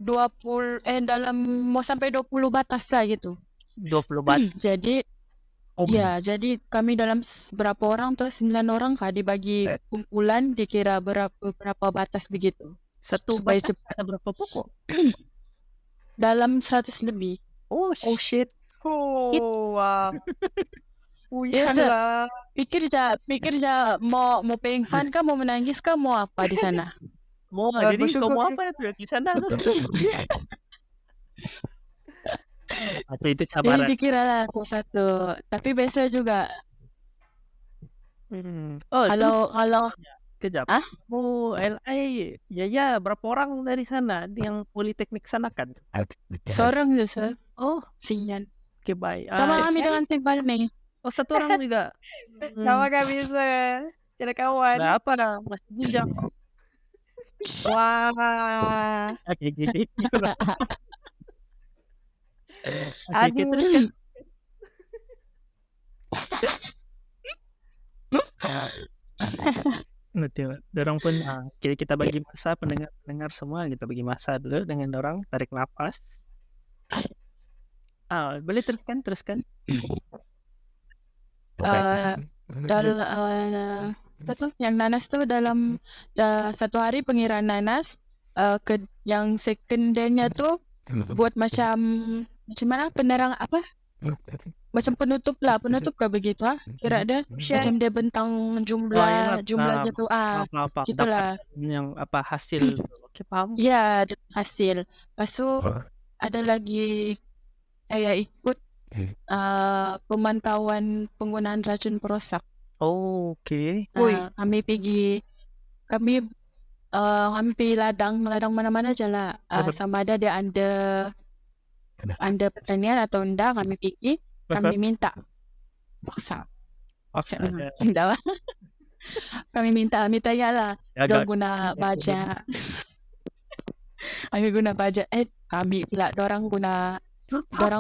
20 dalam mau sampai 20 batas lah gitu. 20 batas. Jadi ya, jadi kami dalam berapa orang tuh 9 orang kah dibagi kumpulan dikira berapa batas begitu. Satu supaya batas cepat. ada berapa pokok? Dalam 100 lebih. Oh shit. Oh wow. Yes, lah. Pikir ja mau pengsan kah, mau menangis kah, mau apa di sana? Mau jadi kau mau apa tuh di sana? Atau itu Jadi cabaran. dikira lah satu. Tapi biasa juga. Oh, Kalau kejap. Oh, LA. Ya, berapa orang dari sana yang politeknik sana kan? seorang je, sir. Oh, Sian. oke, baik. Sama kami dengan Sengpal nih. Oh, satu orang juga. Sama kami sir. Jadi kawan. Nah, apa dah? Masih bujang. Wah. Oke, gitu. Aduh. Terus kan? Dorang pun kita bagi masa pendengar semua, kita bagi masa dulu dengan dorang, tarik nafas. Boleh teruskan. Yang nanas tuh dalam satu hari pengiraan nanas, yang secondnya tuh buat macam mana penerang apa? Macam penutup kah begitu kira dia macam dia bentang jumlahnya tuh gitulah yang apa hasil. Oke, paham. Ya, hasil. Lepas tu ada lagi saya ikut pemantauan penggunaan racun perosak. Oh, oke. Kami pergi ladang mana-mana je lah. Sama ada dia under pertanian atau enggak, kami pergi, kami minta paksa. Enggak lah. Kami tanya lah, dorang guna baja. Kami guna baja. Kami pula dorang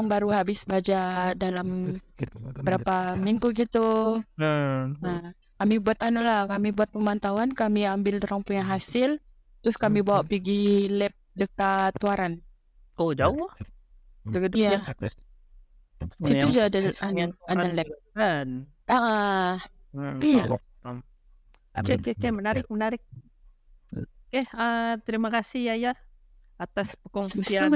baru habis baja dalam berapa minggu gitu. Kami buat kami buat pemantauan, kami ambil dorang punya hasil, terus kami bawa pergi lab dekat Tuaran. Oh, jauh? Dekat ya. Situ je ada lab. Oke, menarik. Oke, terima kasih Yaya atas perkongsian.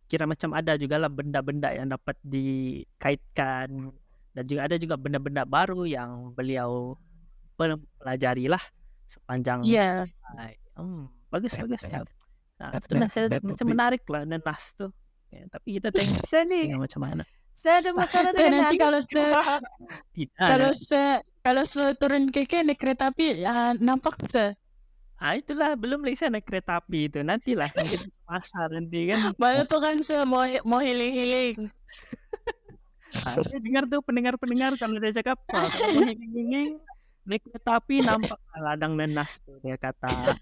Kira macam ada juga lah benda-benda yang dapat dikaitkan, dan juga ada juga benda-benda baru yang beliau pelajari lah sepanjang. Bagus. Nah, itulah saya macam menarik lah nanas tuh. Tapi kita tengok macam mana. Saya ada masalah dengan nanti kalau turun keke naik kereta api nampak se. Itulah belum lagi saya naik kereta api itu, nantilah kita pasar nanti kan. Mana tuh kan mau healing. Dengar tuh pendengar kalau dia cakap mau healing naik kereta api nampak ladang nanas tuh dia kata.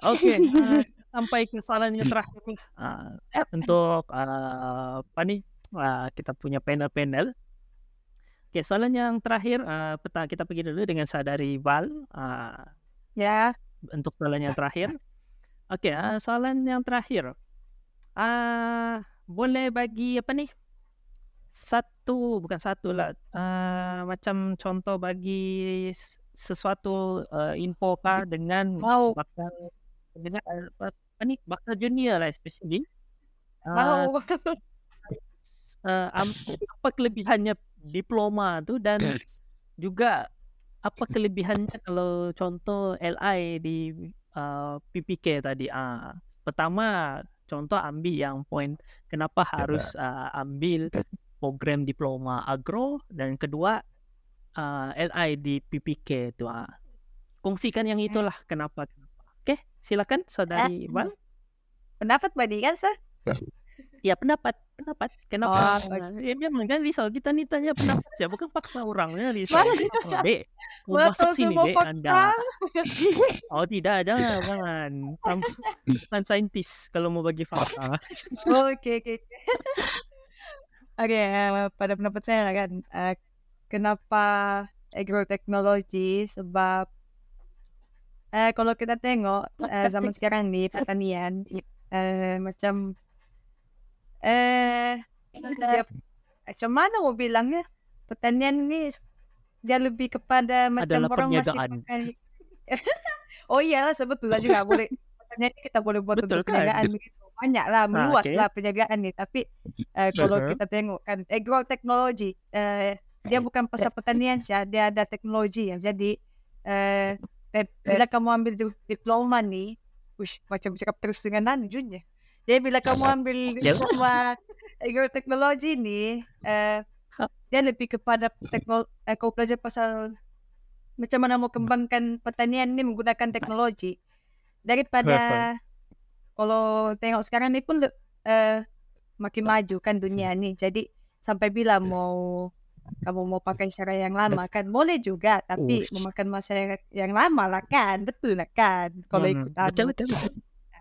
Oke, sampai ke soalan yang terakhir nih. Untuk kita punya panel. Oke, soalan yang terakhir, kita pergi dulu dengan Sadari Val. Ya. Untuk soalan yang terakhir. Oke, soalan yang terakhir. Boleh bagi bukan satu lah. Macam contoh bagi sesuatu info dengan bakal junior lah especially. Apa kelebihannya diploma tu, dan juga apa kelebihannya kalau contoh LI di PPK tadi. Pertama contoh ambil yang poin kenapa harus ambil program diploma agro, dan kedua LI di PPK tu. Kongsikan yang itulah kenapa. Silakan Saudari Val. Pendapat bandingkan sah? Ya pendapat. Kenapa? Oh, Ya memang kan risau kita nih tanya pendapat ya, bukan paksa orangnya risau. Mana? Dek, mau Malah masuk kalau sini semua Dek Anda. fakta. Oh tidak, jangan. Bukan saintis kalau mau bagi fakta. Oke. Oke, pada pendapat saya kan, kenapa agroteknologi? Sebab kalau kita tengok zaman sekarang nih pertanian, macam macam mana mau bilangnya, pertanian ini dia lebih kepada macam Adalah orang masih perniagaan. pakai. Oh iyalah, sebetulnya juga boleh. Pertanian ini kita boleh buat Betul untuk kan? perniagaan begitu. Banyak lah, meluas Oke. lah perniagaan nih. Tapi kalau kita tengok kan agroteknologi, dia bukan pasal pertanian saja, dia ada teknologi ya. Jadi bila kamu ambil diploma nih, macam cakap terus dengan Junnya. Jadi bila kamu ambil diploma agroteknologi nih, dia lebih kepada kau belajar pasal macam mana mau kembangkan pertanian ini menggunakan teknologi. Daripada kalau tengok sekarang ni pun makin maju kan dunia ni. Jadi sampai bila kamu mau pakai cara yang lama kan boleh juga, tapi memakan masa yang lama lah kan. Betul lah kan kalau ikut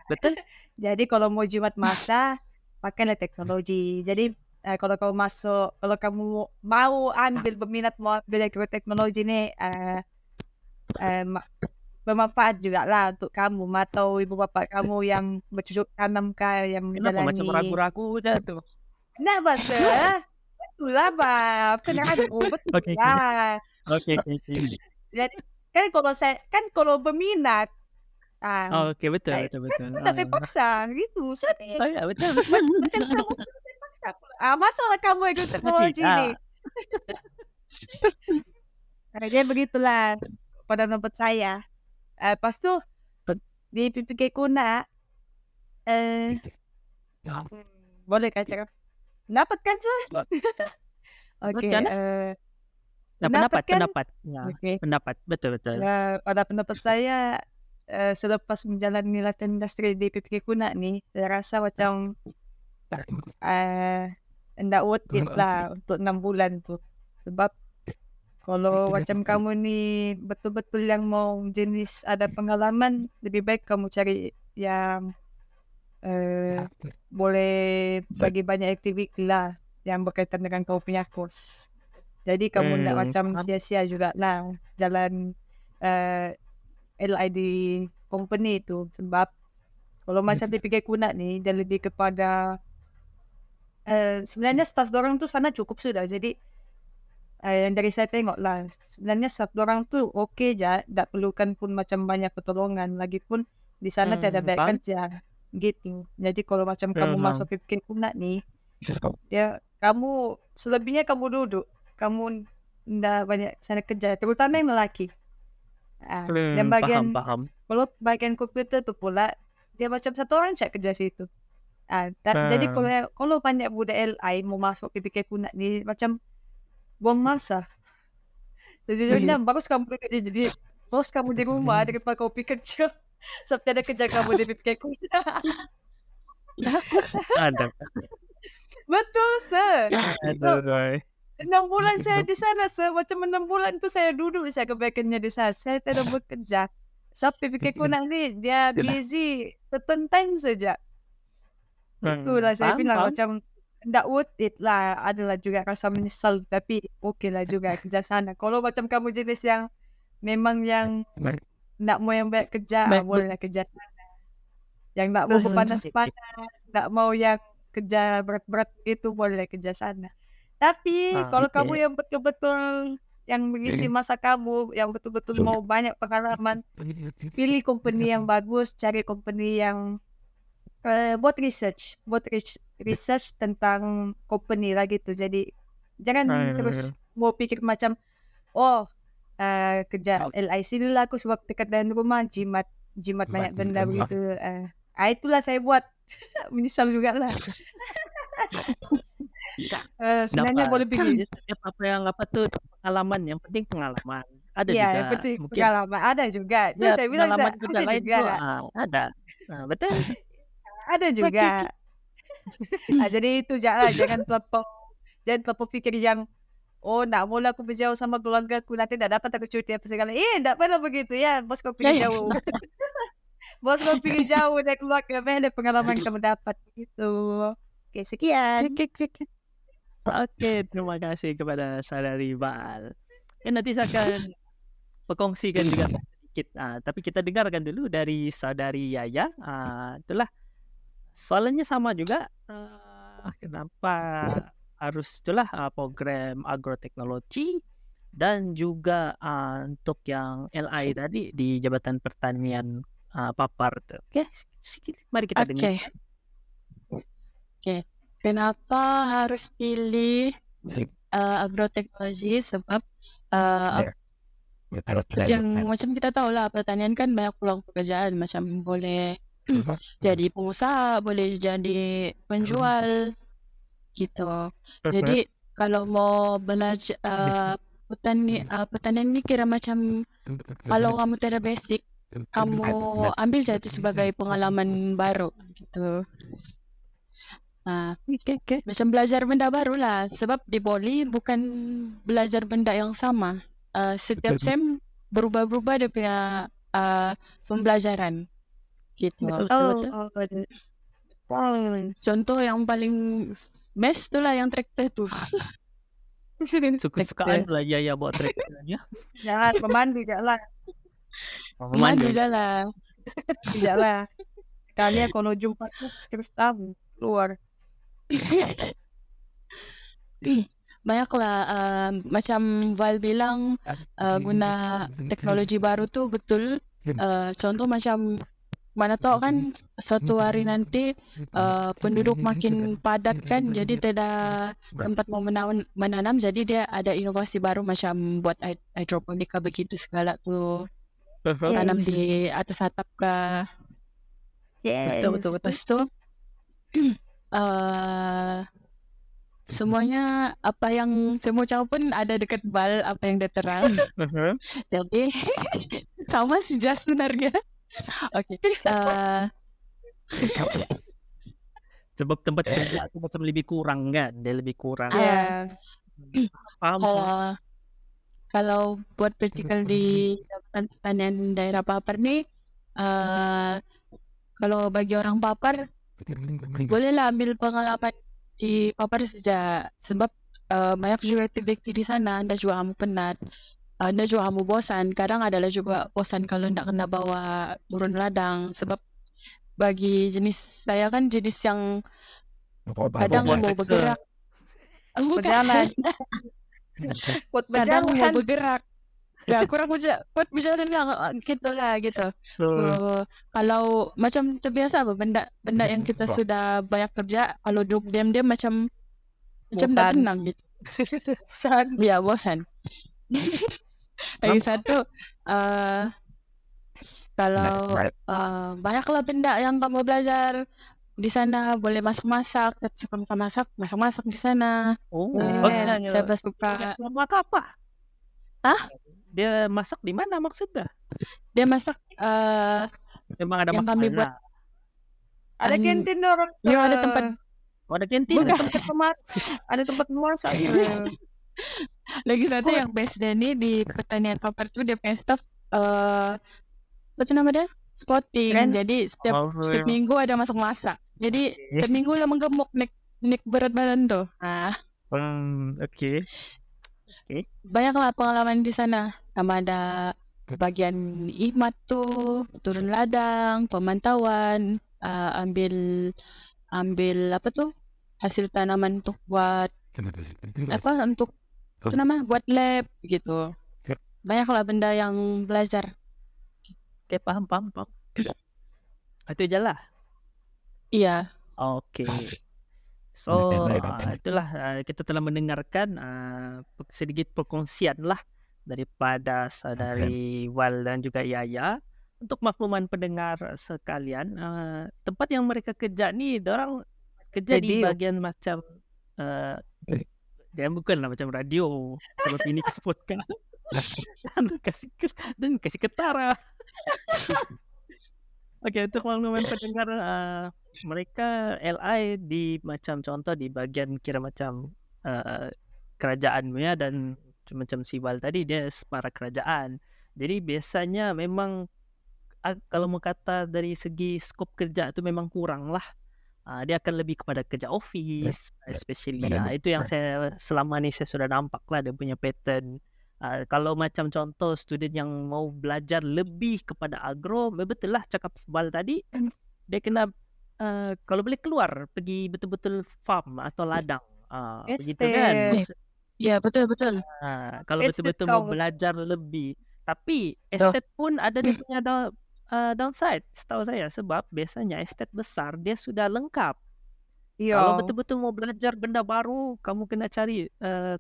Betul. Jadi kalau mau jimat masa pakailah teknologi. Jadi kalau kamu mau berminat mau ambil teknologi ni bermanfaat juga lah untuk kamu atau ibu bapak kamu yang bercocok tanam kah yang menjalani. Kenapa macam ragu-ragu dah tu? Nah bahasa betul lah bab, kena ragu betul lah. Oke. Jadi kalau berminat, Oke, betul. tak terpaksa gitu. Sedih. Oh ya, betul. Macam sama saya paksa. Masalah kamu ikut teknologi ni. Jadi begitulah pada pendapat saya. Lepas tu di PPK Kuna boleh kan cakap pendapat kan sah? Oke. Pendapat. Ya, Okay. pendapat. Betul. Pada pendapat saya selepas menjalani latihan industri di PPK Kuna ni, saya rasa macam ndak worth it lah untuk 6 bulan tu. Sebab kalau macam kamu ni betul-betul yang mau jenis ada pengalaman, lebih baik kamu cari yang boleh bagi banyak aktiviti lah yang berkaitan dengan kau punya kos. Jadi kamu ndak macam sia-sia juga lah jalan LID company tu. Sebab kalau macam PPK Kuna ni dia lebih kepada sebenarnya staff dorang tu sana cukup sudah. Jadi yang dari saya tengok lah, sebenarnya staff dorang tu okey je, tak perlukan pun macam banyak pertolongan. Lagipun di sana tiada banyak kerja gitu. Jadi kalau macam kamu masuk PPK Kuna ni, kamu selebihnya kamu duduk, kamu ndak banyak sana kerja, terutama yang lelaki. Dan bagian paham. Kalau bagian komputer tu pula dia macam satu orang cak kerja situ. Jadi kalau banyak budak LI mau masuk PPK Kuna ni macam buang masa. Sejujurnya bagus kamu kerja jadi bos kamu di rumah daripada kau pergi kerja. Sebab tiada kerja kamu di PPK Kuna. Ada. Betul sir. 6 Aduh. bulan saya di sana sir. Macam 6 bulan tu saya duduk saya kebaikannya di sana. Saya tidak bekerja. Sebab PPK Kuna ni dia busy certain time saja. Itulah saya bilang macam tak worth it lah. Adalah juga rasa menyesal, tapi okey lah juga kerja sana. Kalau macam kamu jenis yang memang yang nak mau yang banyak kerja, bolehlah kerja sana. Yang nak mau panas-panas, nak mau yang kerja berat-berat itu, bolehlah kerja sana. Tapi kalau kamu yang betul-betul yang mengisi masa kamu, yang betul-betul mau banyak pengalaman, pilih company yang bagus, cari company yang buat research tentang company lah gitu. Jadi jangan terus mau pikir macam kerja LIC dulu lah aku sebab dekat dalam rumah jimat banyak benda begitu. Itulah saya buat menyesal juga lah. Sebenarnya boleh pilih apa yang tu pengalaman, yang penting pengalaman. ada Iya, juga seperti mungkin pengalaman ada juga. Itu ya saya bilang pengalaman juga ada lain juga, tuh, Kak. ada. Betul. Ada Oke juga. oke. Jadi itu jangan terlampau pikir yang, "Oh, ndak maulah aku berjauh sama keluargaku, nanti ndak dapat aku cuti apa segala." Ndak pernah begitu ya, bos kau Ya pergi ya. jauh. Bos kau pergi jauh dari keluarga, mana pengalaman kamu dapat, gitu. Oke, Oke sekian. oke oke oke. Oke, terima kasih kepada saudari Bal. Nanti saya akan berkongsikan juga sedikit, tapi kita dengarkan dulu dari saudari Yaya. Itulah soalnya sama juga, kenapa harus itulah, program agroteknologi dan juga, untuk yang LI tadi di Jabatan Pertanian, Papar tuh. Oke, mari kita dengar. Oke. Kenapa harus pilih agroteknologi? Sebab yang macam kita tahu lah, pertanian kan banyak peluang pekerjaan, macam boleh jadi pengusaha, boleh jadi penjual gitu. Jadi kalau mau belajar pertanian ni kira macam kalau kamu tidak basic, kamu ambil jadi sebagai pengalaman baru gitu. Oke. Macam belajar benda baru lah, sebab di poli bukan belajar benda yang sama. Setiap sem berubah-berubah dia punya pembelajaran gitu. Betul. Contoh yang paling best tu lah yang traktor tu. Suka-sukaan lah Yaya bawa traktornya. Jangan memandu, janganlah. Memandu jalan. Janganlah. Sekali kalau jumpa terus tahu keluar. Banyaklah macam Val bilang guna teknologi baru tu betul. Contoh macam mana tahu kan suatu hari nanti penduduk makin padat kan, jadi tidak tempat mau menanam, jadi dia ada inovasi baru macam buat hidroponika begitu segala tu. Tanam di atas atap kah. Betul. Lepas tu semuanya apa yang saya mau cakap pun ada dekat Bal, apa yang dia terang. Jadi sama saja sebenarnya. Oke. Sebab tempat kerja itu macam lebih kurang kan, dia lebih kurang. Paham. Kalau buat praktikal di Jabatan Pertanian Daerah Papar ni, kalau bagi orang Papar bolehlah ambil pengalaman di Papar saja, sebab banyak juga aktiviti di sana. Anda juga kamu penat, anda juga kamu bosan. Kadang adalah juga bosan kalau tidak kena bawa turun ladang, sebab bagi jenis saya kan jenis yang kadang mau bergerak, berjalan. kadang mau bergerak. Ya, kurang kuat berjalan lah gitu. Kalau macam terbiasa apa benda yang kita sudah banyak kerja, kalau duduk diam-diam macam tak tenang gitu. Bosan. Ya, bosan. Lagi satu kalau banyaklah benda yang kamu belajar di sana, boleh masak-masak. Saya suka masak di sana. Saya suka masak apa? Dia masak di mana maksudnya? Dia masak memang ada yang kami buat. Ada kantin orang. Ya, ada tempat. Ada kantin. Ada tempat memasak. Lagi satu yang best dan ni di Pertanian Papar tu dia punya staff apa tu nama dia? Spotting. Jadi setiap minggu ada masak-masak. Jadi setiap minggu lah menggemuk naik berat badan tu. Oke. Banyaklah pengalaman di sana. Sama ada bagian imat tu, turun ladang, pemantauan, ambil apa tu? Hasil tanaman untuk buat apa, untuk tu nama buat lab gitu. Banyaklah benda yang belajar. Oke, paham. Itu je lah. Iya. Oke. So itulah kita telah mendengarkan sedikit perkongsian lah daripada saudari Wal dan juga Yaya. Untuk makluman pendengar sekalian, tempat yang mereka kerja ni, dorang kerja di bagian macam dia bukanlah macam radio sebab ini podcast. Dan kasih ketara. Oke, untuk makluman pendengar, mereka LI di macam contoh di bagian kira macam kerajaannya dan macam Sibal tadi dia para kerajaan. Jadi biasanya memang kalau mau kata dari segi skop kerja itu memang kurang lah. Dia akan lebih kepada kerja office, especially. Itu yang saya selama ni saya sudah nampak lah dia punya pattern. Kalau macam contoh student yang mau belajar lebih kepada agro, betul lah cakap Sebal tadi, dia kena kalau boleh keluar pergi betul-betul farm atau ladang, begitu kan? Ya, betul. Kalau Estate betul-betul mau kau. belajar lebih, tapi estate pun ada dia punya downside setahu saya, sebab biasanya estate besar dia sudah lengkap. Kalau Iya. betul-betul mau belajar benda baru, kamu kena cari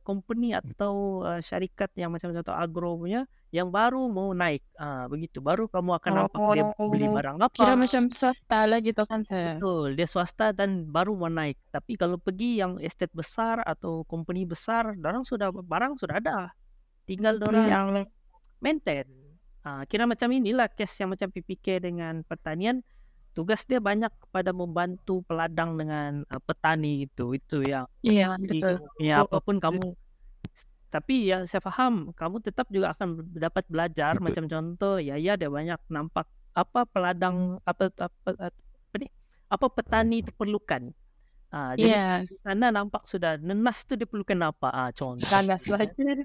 company atau syarikat yang macam contoh agro punya yang baru mau naik. Begitu baru kamu akan nampak dia beli barang Kira apa. macam swasta lah gitu kan saya. Betul, dia swasta dan baru mau naik. Tapi kalau pergi yang estate besar atau company besar, barang sudah ada. Tinggal dorang Yang maintain. Kira macam inilah case yang macam PPK dengan pertanian. Tugas dia banyak kepada membantu peladang dengan petani itu yang Iya, betul. ya apapun kamu. Tapi yang saya faham kamu tetap juga akan dapat belajar macam contoh ya dia banyak nampak apa peladang apa petani itu perlukan. Jadi di sana nampak sudah nenas tu dia perlukan apa? Contoh ganas lagi.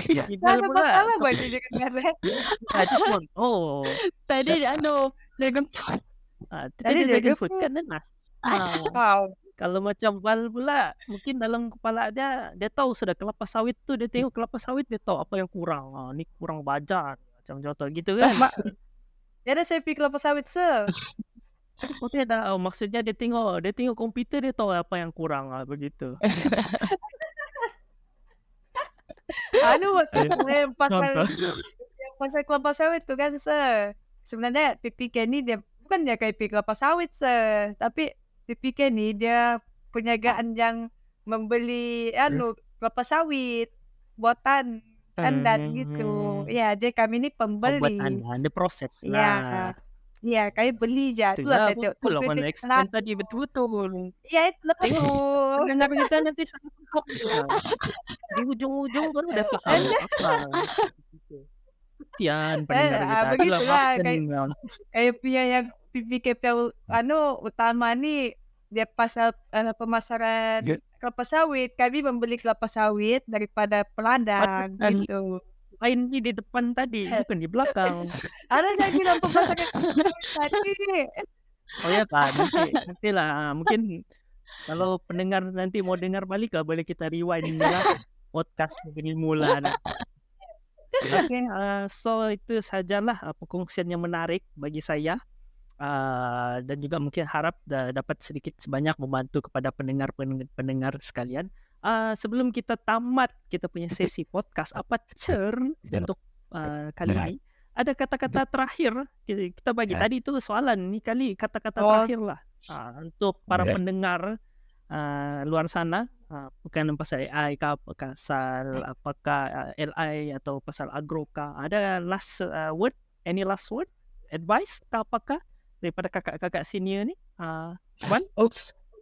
Ideal Sana pula. masalah baju dia kena. Tadi dragon fruit. Tadi dragon fruit kan nenas. Wow. Kalau macam Val pula, mungkin dalam kepala dia tahu sudah kelapa sawit tu, dia tengok kelapa sawit dia tahu apa yang kurang. Ni kurang bajan. Macam contoh gitu kan. Dia ada saya pergi kelapa sawit, sir. Maksudnya maksudnya dia tengok komputer dia tahu apa yang kurang begitu. Pasal kelapa sawit tu kan, sir. Sebenarnya PPK ni dia bukan dia kayak kelapa sawit, sir. Tapi PPK ni dia perniagaan yang membeli kelapa sawit buatan tandan gitu. Ya, jadi kami ni pembeli. Buatan ada proses. Ya, kami beli je. Itulah saya tengok. Betul lah mana explain tadi betul-betul. Ya, itu lah tu. Dengar kita nanti sangat kok. Di ujung-ujung baru dah paham apa. Kesian pendengar kita. Begitulah kayak punya yang PPK utama ni dia pasal pemasaran kelapa sawit. Kami membeli kelapa sawit daripada peladang gitu. Lain di depan tadi, bukan di belakang. Ada saya bilang pemasaran tadi. Oh ya kan, nantilah mungkin kalau pendengar nanti mau dengar balik boleh kita rewind lah podcast begini mula. Oke, so itu sajalah perkongsian yang menarik bagi saya. Dan juga mungkin harap dapat sedikit sebanyak membantu kepada pendengar sekalian. Sebelum kita tamat kita punya sesi podcast apa untuk kali ini, ada kata-kata terakhir kita bagi tadi itu soalan ni kali kata-kata terakhir lah untuk para pendengar luar sana, bukan pasal AI kah, apakah LI atau pasal agro kah, ada last word, any last word, advice kah apakah daripada kakak-kakak senior ni?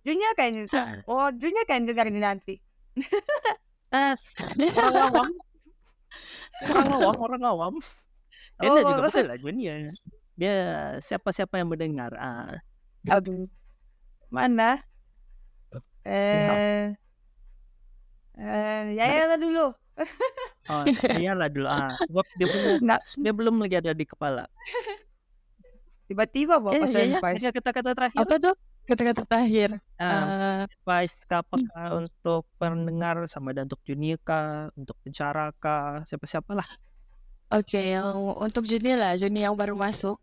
Junior kan dengar ini nanti. Orang awam. Dia juga betul lah junior. Dia siapa-siapa yang mendengar. Aduh. Mana? Yayalah dulu. Yayalah dulu. Dia belum lagi ada di kepala. Tiba-tiba bawa pasal kata-kata terakhir. Apa tuh? Kata-kata terakhir. Advice apakah untuk pendengar sama ada untuk junior kah, untuk pencara kah, siapa-siapalah. Oke, yang untuk junior lah, junior yang baru masuk,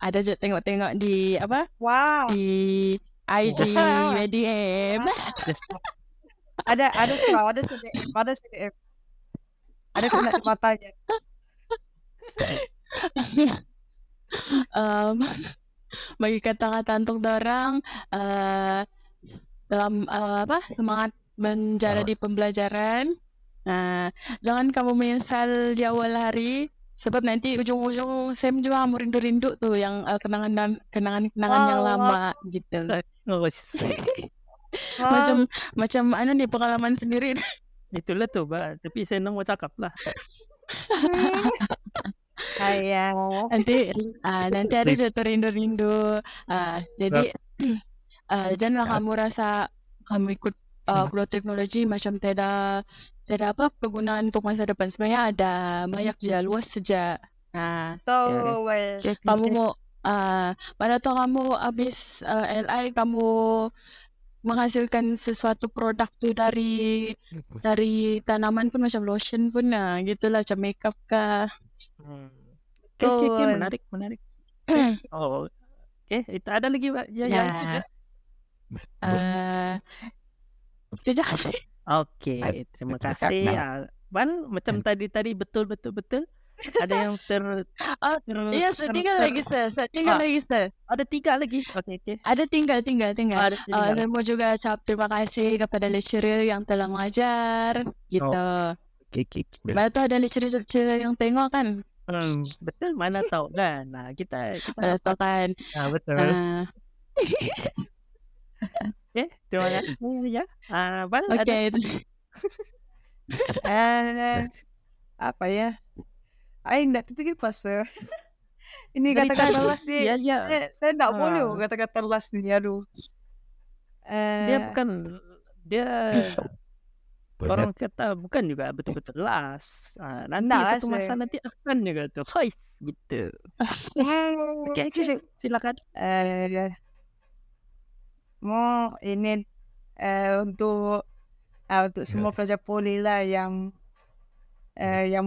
ada je tengok-tengok di apa? Wow. Di IG WDM. Ada CDF. Ada kena matanya. Bagi kata-kata untuk dorang dalam semangat menjalani pembelajaran, Jangan kamu menyesal di awal hari, sebab nanti ujung-ujung Sam juga kamu rindu-rindu tuh yang kenangan-kenangan yang Wow, lama gitu. Oh, sih. Macam nih pengalaman sendiri. Itulah tuh, Mbak. Tapi saya mau cakap lah. sayang. Nanti ada jatuh rindu-rindu. Jadi janganlah kamu rasa kamu ikut keluar teknologi macam tidak apa kegunaan untuk masa depan. Sebenarnya ada banyak saja, luas saja. Tahu, Kamu mau pada tuh kamu habis LI kamu menghasilkan sesuatu produk tuh dari tanaman pun macam lotion pun gitulah macam makeup kah. Oke, menarik. Oh, oke, itu ada lagi, Mbak. Ya. Oke, terima kasih. Ban macam tadi betul. Ada yang Iya, tinggal lagi sir. Ada 3 lagi. Oke. Ada tinggal. Ada tinggal. Saya mau juga ucap terima kasih kepada lecturer yang telah mengajar gitu. Oke. Mana tuh ada lecturer yang tengok kan? Betul, mana tahu kan. Nah, kita Mana tahu kan. betul. Oke, terima kasih ya. Ban ada. Apa ya? Enggak terpikir pas ini kata-kata las nih. Iya. Saya enggak boleh kata-kata las nih, aduh. Dia orang kata bukan juga betul-betul las. Nanti satu masa nanti akan juga tuh voice gitu. Oke, silakan. Mau ini untuk semua pelajar poli lah yang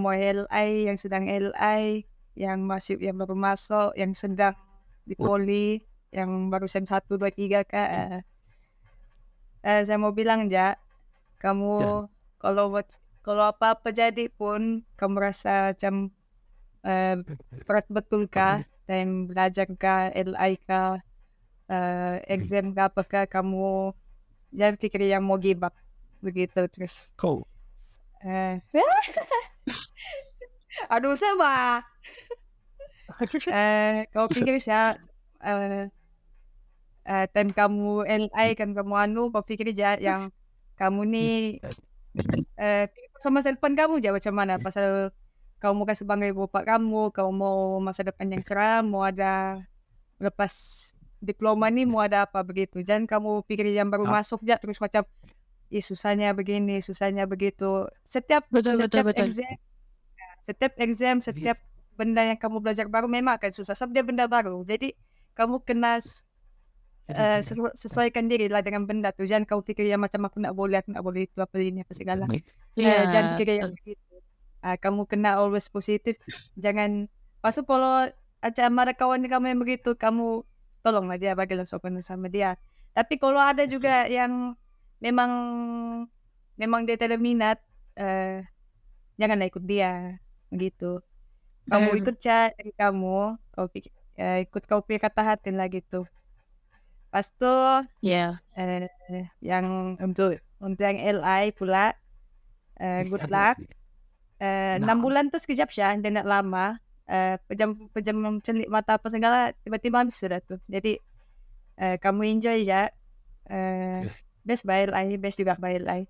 mau LI, yang sedang LI, yang baru masuk, yang sedang di poli, yang baru SEM 1, 2, 3 kak. Saya mau bilang kamu kalau apa-apa jadi pun kamu rasa macam berat betul kah dan belajar kah, LI kah, exam kah, apakah kamu jangan pikir yang mau give up begitu terus. Aduh sama. Kau pikir time kamu LI kan kamu kau pikir yang kamu nih sama masa depan kamu macam mana pasal kamu mau sebagai bapak kamu mau masa depan yang cerah, mau ada lepas diploma nih mau ada apa begitu. Jangan kamu pikir yang baru masuk terus macam susahnya begini, susahnya begitu. Setiap exam, setiap benda yang kamu belajar baru memang akan susah. Sebab dia benda baru. Jadi kamu kena sesuaikan diri lah dengan benda tu. Jangan kau fikir yang macam aku nak boleh itu apa ini apa segala. Jangan fikir yang begitu. Kamu kena always positif. Jangan pasal kalau ada kawan kamu yang begitu, kamu tolonglah dia, bagilah sopan sama dia. Tapi kalau ada juga yang memang dia tidak minat, janganlah ikut dia begitu. Kamu ikut dari kamu, kau ikut kau punya kata hati lah gitu. Pas tu yang untuk yang LI pula, good luck. 6 bulan tu sekejap tidak lama. Pejam celik mata apa segala tiba-tiba habis sudah tu. Jadi kamu enjoy best by LI, best juga by LI.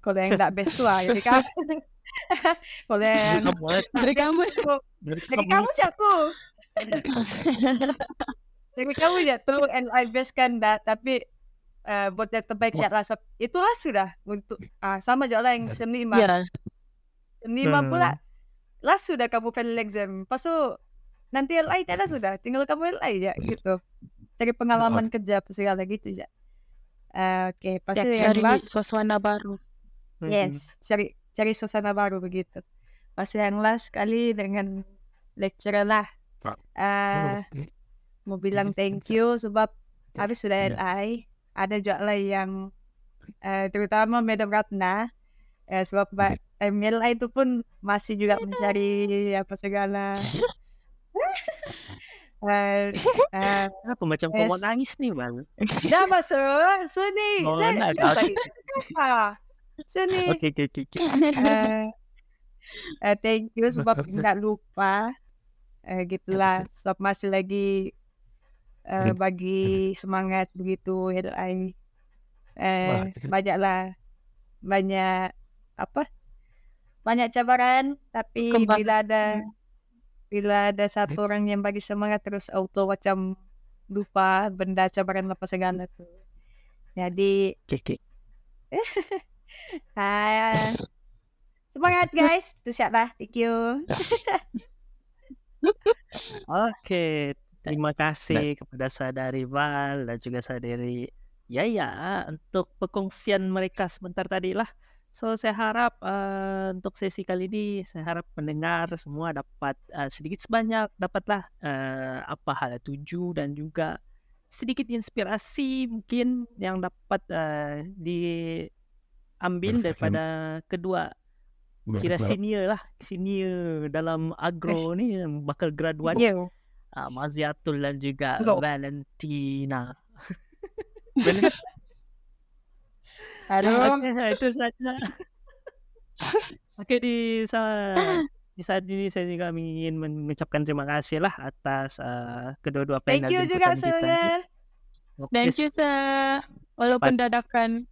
Kalau yang tak best tu jadi kamu. Kalau yang dari kamu jatuh. Dari kamu jatuh LI best kan tapi buat yang terbaik lah. Itulah sudah untuk sama je lah yang SEM 5. SEM 5 pula lah sudah kamu final exam. Lepas tu nanti LI tak ada sudah. Tinggal kamu LI je gitu. Cari pengalaman kerja apa segala gitu je. Okay, pasti yang last suasana baru. Yes, cari suasana baru begitu. Pasti yang last kali dengan lecturer lah. Mau bilang thank you sebab habis sudah LI. Ada juga lah yang terutama Madam Ratna, sebab MLI itu pun masih juga mencari apa segala. Apa macam kau mau nangis nih bang? Dah masuk, sini. So ni, Okey. thank you sebab nggak lupa. Gitulah, sebab masih lagi bagi semangat begitu. I banyaklah banyak cabaran, tapi Kembang. bila ada satu orang yang bagi semangat terus auto macam lupa benda cabaran apa segala tu. Jadi semangat guys, tu siaplah. Thank you. Oke, terima kasih kepada saudari Val dan juga saudari Yaya untuk perkongsian mereka sebentar tadi lah. So saya harap untuk sesi kali ini, saya harap pendengar semua dapat sedikit sebanyak dapatlah apa hal tuju dan juga sedikit inspirasi mungkin yang dapat diambil daripada kedua kira senior dalam agro ni yang bakal graduan. Maziatul dan juga Valentina. Benar. Aduh. Okay, itu saja. Okey, di saat ini saya juga ingin mengucapkan terima kasih lah atas kedua-dua panel. Thank you juga sir. Thank you sir. Walaupun dadakan.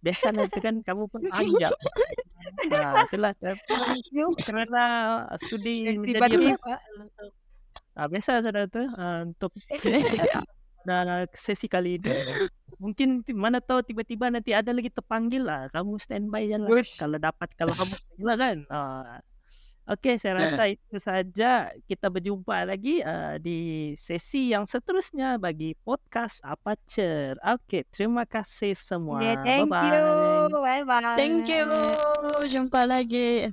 Biasa nanti kan kamu pun ajak. Itulah thank you kerana sudi menjadi biasa saudara tu untuk sesi kali ini. Mungkin mana tahu tiba-tiba nanti ada lagi terpanggil lah. Kamu standby je lah. Kalau kamu lah kan. Okey, saya rasa itu saja. Kita berjumpa lagi di sesi yang seterusnya bagi podcast Apacer. Okey, terima kasih semua. Thank you. Bye-bye. Thank you. Jumpa lagi.